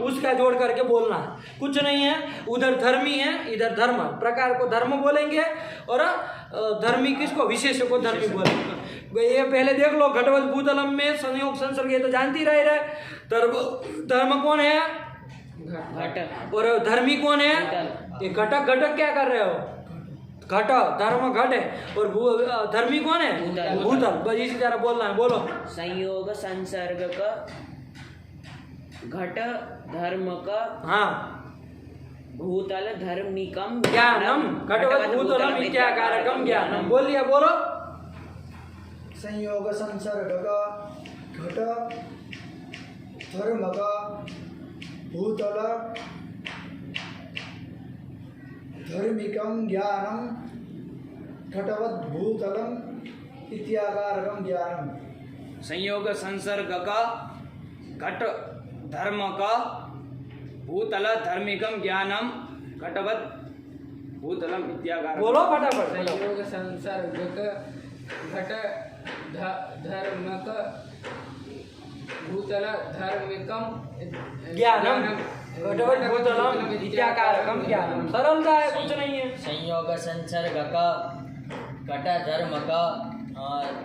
उसका जोड़ करके बोलना, कुछ नहीं है, उधर धर्मी है इधर धर्म। प्रकार को धर्म बोलेंगे और धर्मी किसको? विशेष को धर्मी बोलेंगे। ये पहले देख लो, घटवत् भूतलम में संयोग संसर्ग, ये तो जानती रहे। धर्म कौन है? घट। और धर्मी कौन है? ये घटक क्या कर रहे हो? घट, धर्म घट है, और धर्मी कौन है? भूतल। बस इसी तरह बोलना है, बोलो। संयोग संसर्ग का घट धर्म का, हाँ, भूतल धर्मिकम ज्ञानम घटवत् भूतलम इत्याकारकम ज्ञानम। बोल लिया, बोलो। संयोग संसर्ग का घट धर्म का भूतल धर्मिकम ज्ञानम घटवत् भूतलम इत्याकारकम ज्ञानम। संयोग संसर्ग का घट धर्म का भूतल धर्मिकम ज्ञानम घटवत् भूतलम इत्याकारकम। बोलो फटाफट। संयोग संसर्ग घट धर्मक भूतल धर्मिकम ज्ञानम घटवत् भूतलम इत्याकारकम ज्ञानम। सरलता है, कुछ नहीं है। संयोग संसर्ग का घट धर्म का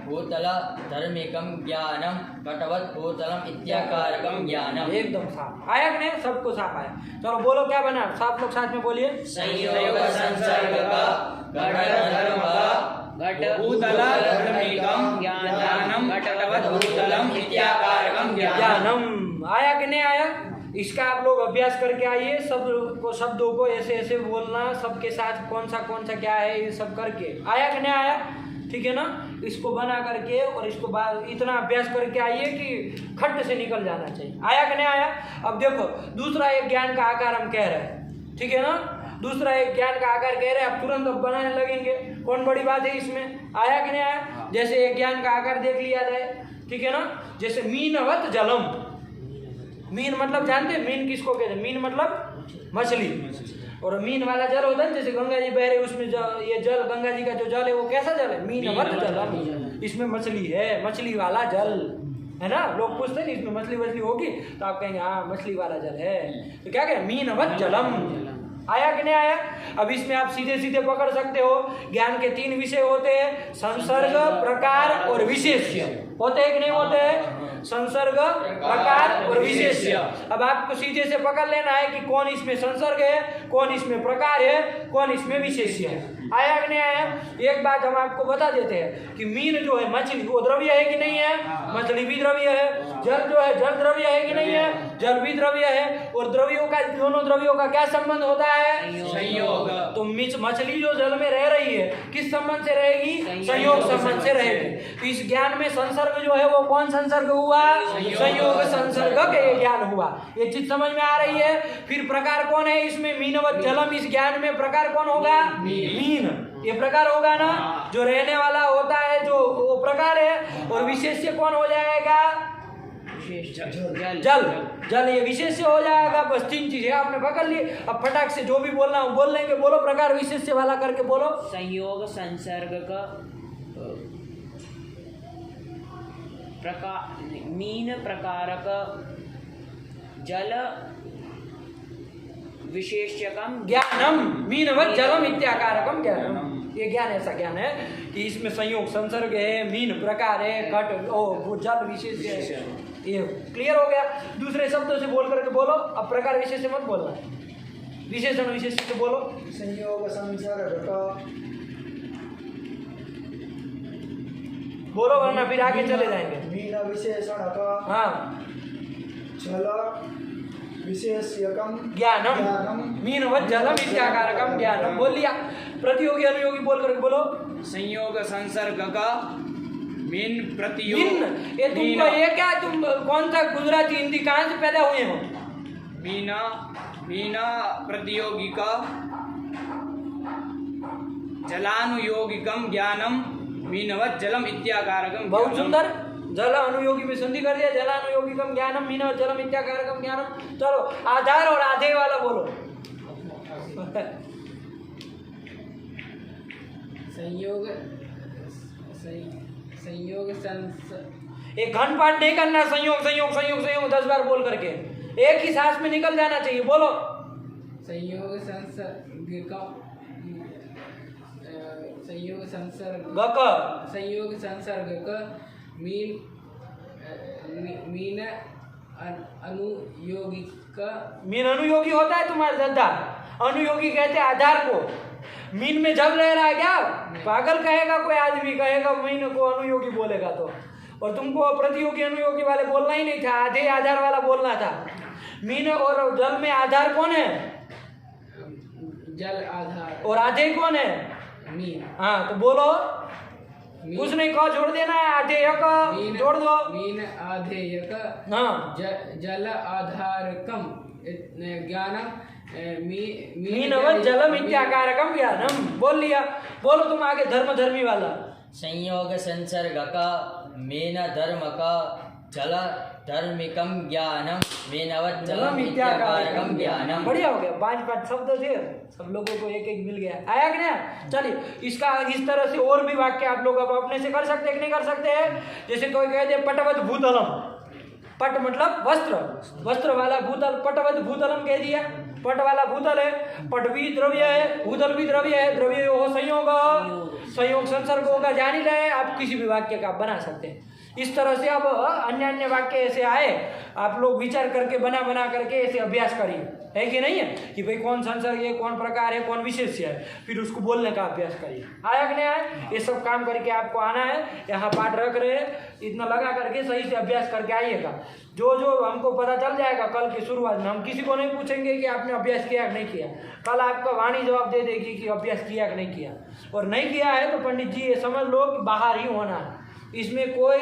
भूतल धर्मिकम ज्ञानम घटवत् भूतलम इत्याकारकम ज्ञानम। एकदम साफ आया कि नहीं? सबको साफ आया। चलो बोलो, क्या बना? साफ लोग साथ में बोलिए। संयोग संसर्ग का घट धर्म का घट भूतल धर्मिकम ज्ञानम घटवत् भूतलम इत्याकारकम ज्ञानम। आया कि नहीं आया? इसका आप लोग अभ्यास करके आइए। शब्दों को ऐसे ऐसे बोलना, सबके साथ कौन सा क्या है, ये सब करके। आया कि नहीं आया? ठीक है ना? इसको बना करके और इसको इतना अभ्यास करके आइए कि खट्ट से निकल जाना चाहिए। आया कि नहीं आया? अब देखो, दूसरा एक ज्ञान का आकार हम कह रहे हैं, ठीक है ना? दूसरा एक ज्ञान का आकार कह रहे हैं, आप तुरंत अब बनाने लगेंगे। कौन बड़ी बात है इसमें? आया कि नहीं आया? जैसे एक ज्ञान का आकार देख लिया जाए, ठीक है ना? जैसे मीनवत जलम। मीन मतलब जानते हैं? मीन किसको कहते हैं? मीन मतलब मछली। और मीन वाला जल होता है, जैसे गंगा जी बह रहे, उसमें ये जल, गंगा जी का जो जल है वो कैसा जल है? मीनवत जलम। इसमें मछली है, मछली वाला जल है ना? लोग पूछते हैं इसमें मछली होगी, तो आप कहेंगे हाँ मछली वाला जल है। तो क्या कहें? मीनवत जलम। आया कि नहीं आया? अब इसमें आप सीधे सीधे पकड़ सकते हो। ज्ञान के 3 विषय होते हैं, संसर्ग, प्रकार और विशेष्य। होते हैं कि नहीं होते हैं? संसर्ग, प्रकार और विशेष्य। अब आपको सीधे से पकड़ लेना है कि कौन इसमें संसर्ग है, कौन इसमें प्रकार है, कौन इसमें विशेष्य है। आया कि नहीं आया? एक बात हम आपको बता देते हैं कि मीन जो है मछली, वो द्रव्य है कि नहीं है? मछली भी द्रव्य है। जल जो है, जल द्रव्य है कि नहीं है? जल भी द्रव्य है। और द्रव्यों का, दोनों द्रव्यों का क्या संबंध होता है? संयोग। तो मछली जो जल में रह रही है, किस संबंध से रहेगी? संयोग संबंध से रहेगी। तो इस ज्ञान में संसर्ग संसर्ग जो है वो कौन संसर्ग हुआ? संयोग संसर्ग के ज्ञान हुआ। ये चीज समझ में आ रही है। फिर प्रकार कौन है इसमें? मीनवत जलम, इस ज्ञान में प्रकार कौन होगा? मीन, ये प्रकार होगा ना, जो रहने वाला होता है जो वो प्रकार है। और विशेष्य कौन हो जाएगा? जल, जल ये विशेष्य हो जाएगा। बस 3 चीजें आपने पकड़ ली। अब फटाक से जो भी बोलना हो बोल लेंगे। बोलो प्रकार विशेष्य वाला करके बोलो। संयोग संसर्ग का प्रकार, मीन प्रकारक जल विशेष्यकम ज्ञानम, मीनवत जलम इत्याकारकम ज्ञानम। ये ज्ञान ऐसा ज्ञान है कि इसमें संयोग संसर्ग है, मीन प्रकार है, घट वो जल विशेष है। ये क्लियर हो गया। दूसरे शब्दों से बोल करके बोलो। अब प्रकार विशेष से मत बोलना, विशेषण विशेष से बोलो। संयोग संसर्ग का बोलो वरना फिर आगे चले जाएंगे। मीन विशेषण का हाँ, जल विशेष्यकम ज्ञानम, मीनवत जलम इत्याकारकम ज्ञानम। बोल लिया। प्रतियोगी अनुयोगी बोल करके बोलो। संयोग संसर्ग का मीन प्रतियोग। मीन, ये तुमको ये क्या, तुम कौन सा गुजराती हिंदी कहाँ से पैदा हुए हो? मीना, मीना प्रतियोगिका जलानुयोगिकम ज्ञानम मीनवत जलम इत्याकारकम। बहुत सुंदर। जल अनुयोगी में संधि कर दिया। जलानुयोगिकम ज्ञानम मीनवत जलम इत्याकारकम ज्ञानम। चलो आधार और आधे वाला बोलो। संयोग संयोग एक घन पाठ नहीं करना। संयोग संयोग संयोग संयोग 10 बार बोल करके एक ही सांस में निकल जाना चाहिए। बोलो। संयोग संसर्ग का संयोग संसर्ग संयोग संसर्ग का मीन मीन अनुयोगी का मीन अनुयोगी होता है तुम्हारा दद्दा। अनुयोगी कहते हैं आधार को। मीन में जब रह रहा है क्या? पागल कहेगा कोई आदमी, कहेगा मीन को अनुयोगी बोलेगा तो। और तुमको प्रतियोगी अनुयोगी वाले बोलना ही नहीं था, आधे आधार वाला बोलना था। मीन और जल में आधार कौन है? जल आधार। और आधे कौन है? मीन। हाँ तो बोलो। कुछ नहीं कहो, जोड़ देना है। आधेय का जोड़ दो। मीन आधेय का हाँ, जल आधारकम ज्ञानम मीनवत जलम इत्याकारकम ज्ञानम। बोल लिया। बोलो तुम आगे धर्म धर्मी वाला। संयोग संसर्ग का मीन धर्म का जल धर्मिकम ज्ञानम मीनवत जलम इत्याकारकम ज्ञानम। बढ़िया हो गया। 5 शब्द थे, सब लोगों को एक एक मिल गया। आया कि नहीं? चलिए इसका इस तरह से और भी वाक्य आप लोग अब अपने से कर सकते हैं कि नहीं कर सकते हैं? जैसे कोई कह दे पटवत भूतलम। पट मतलब वस्त्र, वस्त्र वाला भूतल, पटवत भूतलम कह दिया। पट वाला भूतल है, पट भी द्रव्य है, भूतल भी द्रव्य है। द्रव्य हो संयोग, संयोग संसर्ग होगा। जान ही रहे, आप किसी भी वाक्य का आप बना सकते हैं। इस तरह से अब अन्य अन्य वाक्य ऐसे आए, आप लोग विचार करके बना बना करके ऐसे अभ्यास करिए, है कि नहीं है? कि भाई कौन संसर्ग है, कौन प्रकार है, कौन विशेष्य है, फिर उसको बोलने का अभ्यास करिए। आया कि नहीं आया? ये सब काम करके आपको आना है। यहाँ पाठ रख रहे हैं, इतना लगा करके सही से अभ्यास करके आइएगा। जो जो हमको पता चल जाएगा कल की शुरुआत में, हम किसी को नहीं पूछेंगे कि आपने अभ्यास किया कि नहीं किया। कल आपका वाणी जवाब दे देगी कि अभ्यास किया कि नहीं किया। और नहीं किया है तो पंडित जी ये समझ लो कि बाहर ही होना है। इसमें कोई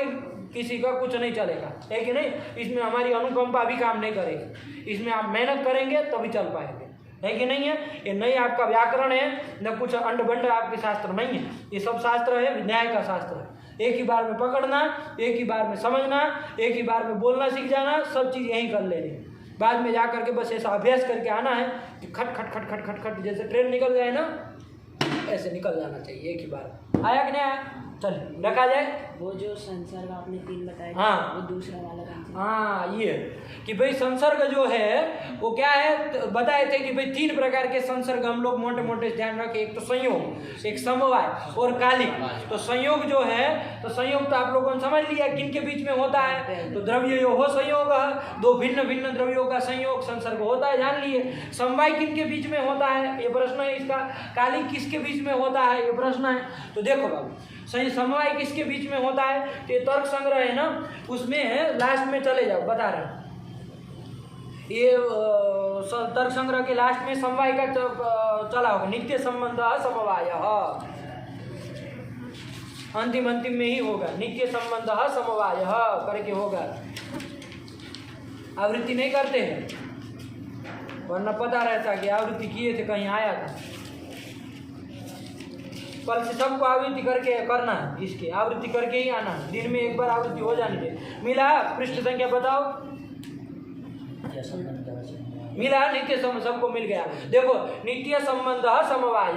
किसी का कुछ नहीं चलेगा, है कि नहीं? इसमें हमारी अनुकंपा भी काम नहीं करेगी। इसमें आप मेहनत करेंगे तभी चल पाएंगे, है कि नहीं है? ये नहीं आपका व्याकरण है, न कुछ अंड बंड आपके शास्त्र नहीं है। ये सब शास्त्र है, न्याय का शास्त्र है। एक ही बार में पकड़ना, एक ही बार में समझना, एक ही बार में बोलना सीख जाना, सब चीज़ यहीं कर लेनी। बाद में जा करके बस ऐसा अभ्यास करके आना है कि खट खट खट खट खट खट जैसे ट्रेन निकल जाए ना, ऐसे निकल जाना चाहिए एक ही बार। आया कि नहीं आया? चल रखा जाए। वो जो संसर्ग आपने 3 बताया, हाँ। वो दूसरा वाला कौन सा? हाँ, ये कि भाई संसर्ग जो है वो क्या है, बताए थे कि भाई 3 प्रकार के संसर्ग हम लोग मोटे मोटे ध्यान रखें। एक तो संयोग, एक समवाय और कालिक। तो संयोग जो है, तो संयोग तो आप लोगों ने समझ लिया किन के बीच में होता है। तो द्रव्य यो हो संयोग, 2 भिन्न भिन्न द्रव्यों का संयोग संसर्ग होता है, जान लिए। समवाय किन के बीच में होता है, ये प्रश्न है इसका। कालिक किसके बीच में होता है, ये प्रश्न है। तो देखो बाबू, सही समवाय किसके बीच में होता है? तो ये तर्क संग्रह है ना, उसमें लास्ट में चले जाओ, बता रहे हैं। ये तर्क संग्रह के लास्ट में समवाय का चला होगा। नित्य संबंध समवाय, अंतिम अंतिम में ही होगा। नित्य संबंध समवाय करके होगा। आवृत्ति नहीं करते हैं, वरना पता रहता कि आवृत्ति किए थे, कहीं आया था। कल से सबको आवृत्ति करके करना है, इसके आवृत्ति करके ही आना है। दिन में एक बार आवृत्ति हो जानी चाहिए। मिला? पृष्ठ संख्या बताओ। मिला? नित्य संबंध सबको मिल गया। देखो, नित्य संबंध समवाय।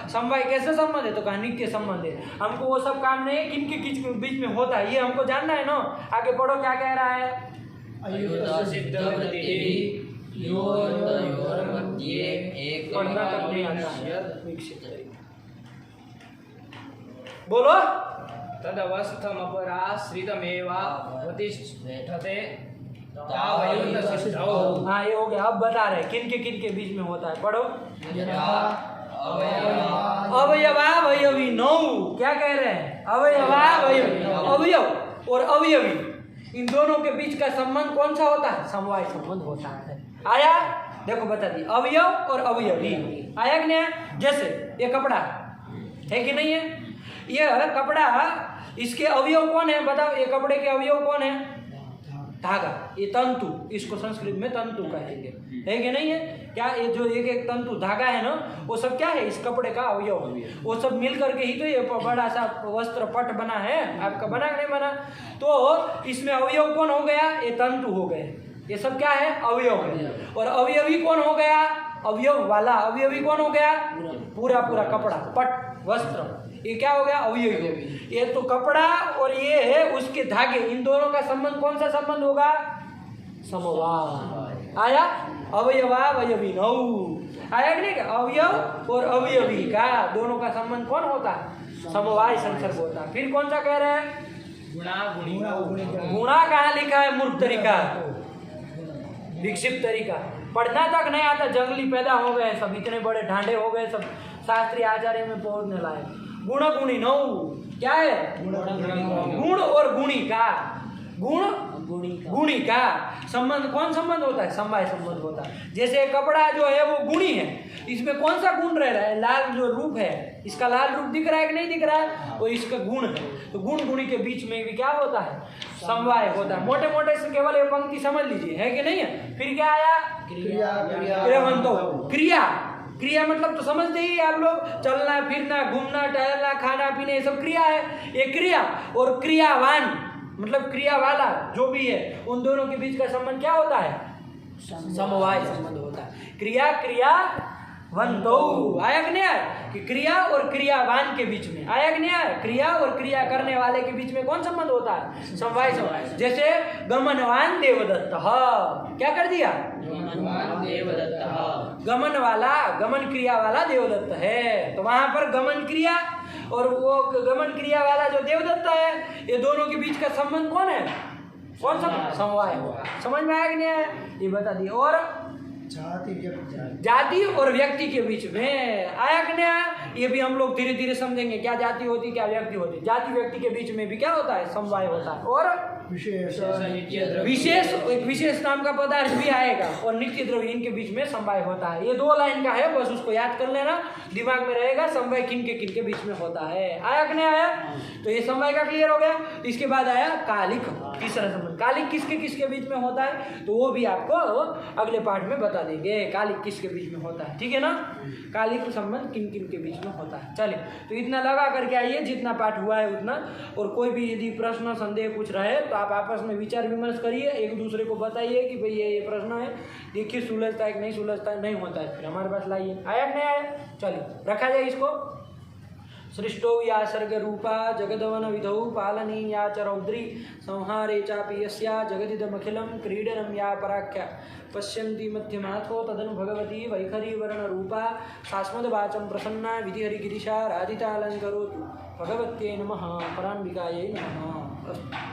समवाय कैसे संबंध है? तो कहा नित्य संबंध है। हमको वो सब काम नहीं है किनके किस बीच में होता है, ये हमको जानना है ना। आगे पढ़ो, क्या कह रहा है? पढ़ना तक नहीं आता है। बोलो। तदवस्थमपराश्रितमेवावतिष्ठते हाँ, ये हो गया। अब बता रहे किन के बीच में होता है। पढ़ो। अवयवावयवी नौ। क्या कह रहे हैं? अवयवावयवी, अवयव और अवयवी, इन दोनों के बीच का संबंध कौन सा होता है? समवाय संबंध होता है। आया? देखो बता दी, अवयव और अवयवी आया कि नहीं? जैसे ये कपड़ा है कि नहीं है? यह कपड़ा, इसके अवयव कौन है? बताओ, ये कपड़े के अवयव कौन है? धागा। ये तंतु, इसको संस्कृत में तंतु कहेंगे, है कि नहीं है? क्या ये जो एक एक तंतु धागा है ना, वो सब क्या है? इस कपड़े का अवयव। वो सब मिल करके ही तो ये बड़ा सा वस्त्र पट बना है। आपका बना नहीं बना? तो इसमें अवयव कौन हो गया? ये तंतु हो गए। ये सब क्या है? अवयव है। और अवयवी कौन हो गया? अवयव वाला। अवयवी कौन हो गया? पूरा पूरा कपड़ा, पट, वस्त्र, ये क्या हो गया? अवयवी। ये तो कपड़ा और ये है उसके धागे, इन दोनों का संबंध कौन सा संबंध होगा? समवाय। आया? अवयवावयवी नौ आया कि नहीं? अवयव और अवयवी का दोनों का संबंध कौन होता है? समवाय संसर्ग होता है। फिर कौन सा कह रहे हैं? गुणा कहाँ लिखा है? मूर्ख तरीका, विक्षिप्त तरीका। पढ़ना तक नहीं आता, जंगली पैदा हो गए सब, इतने बड़े ढांडे हो गए सब, शास्त्रीय आचार्य में पहुंचने लाए। गुण गुणी नौ। क्या है? गुण और गुणी का, गुण गुणी का संबंध कौन संबंध होता है? समवाय संबंध होता है। जैसे कपड़ा जो है वो गुणी है, इसमें कौन सा गुण रह रहा है? लाल जो रूप है, इसका लाल रूप दिख रहा है कि नहीं दिख रहा है? वो इसका गुण है। तो गुण गुणी के बीच में भी क्या होता है? समवाय होता है। मोटे मोटे से केवल ये पंक्ति समझ लीजिए, है कि नहीं है? फिर क्या आया? क्रिया। क्रिया मतलब तो समझते ही आप लोग, चलना फिरना, घूमना टहलना, खाना पीना, ये सब क्रिया है। ये क्रिया और क्रियावान मतलब क्रिया वाला जो भी है, उन दोनों के बीच का संबंध क्या होता है? समवाय संबंध होता है। क्रिया क्रियावंतो आया कि नहीं आया? कि क्रिया और क्रियावान के बीच में आया कि नहीं आया? क्रिया और क्रिया करने वाले के बीच में कौन संबंध होता है? समवाय संबंध। जैसे गमनवान देवदत्त, क्या कर दिया? गमन वाला, गमन क्रिया वाला देवदत्त है। तो वहां पर गमन क्रिया और वो गमन क्रिया वाला जो देवदत्त है, ये दोनों के बीच का संबंध कौन है? कौन सा? समवाय होगा। समझ में आया कि नहीं आया? ये बता दिए। और जाति और व्यक्ति के बीच में आया कि नहीं आया? ये भी हम लोग धीरे धीरे समझेंगे, क्या जाति होती, क्या व्यक्ति होती। जाति व्यक्ति के बीच में भी क्या होता है? समवाय होता है। और विशेष, एक विशेष नाम का पदार्थ भी आएगा, और नित्य द्रव्य, इनके बीच में समवाय होता है। ये 2 लाइन का है, बस उसको याद कर लेना, दिमाग में रहेगा। समवाय किन के बीच में होता है। आया कि नहीं आया? तो ये समवाय का क्लियर हो गया। इसके बाद आया कालिक, तीसरा संबंध। कालिक किसके बीच में होता है? तो वो भी आपको अगले पाठ में बता देंगे, कालिक किसके बीच में होता है। ठीक है ना? कालिक संबंध किन के बीच में होता है। चलिए, तो इतना लगा करके आइए, जितना पाठ हुआ है उतना। और कोई भी यदि प्रश्न संदेह कुछ रहे तो आप आपस में विचार विमर्श करिए, एक दूसरे को बताइए कि भाई ये प्रश्न है, देखिए सुलझता है कि नहीं सुलझता है। नहीं होता है फिर हमारे पास लाइए। आया कि नहीं आया? चलिए रखा जाए इसको। सृष्टो या सर्ग रूपा जगदवन विधौ पालनीया च रौद्री संहारे चापि यस्या जगदिदमखिलं क्रीडनं या पराख्या पश्यन्ति मध्यमाथो तदनु भगवती वैखरी वर्ण रूपा शास्मदवाचं प्रसन्ना विधिहरिगिरिशा राधितालङ्करोतु भगवत्यै नमः पराम्बिकायै नमः।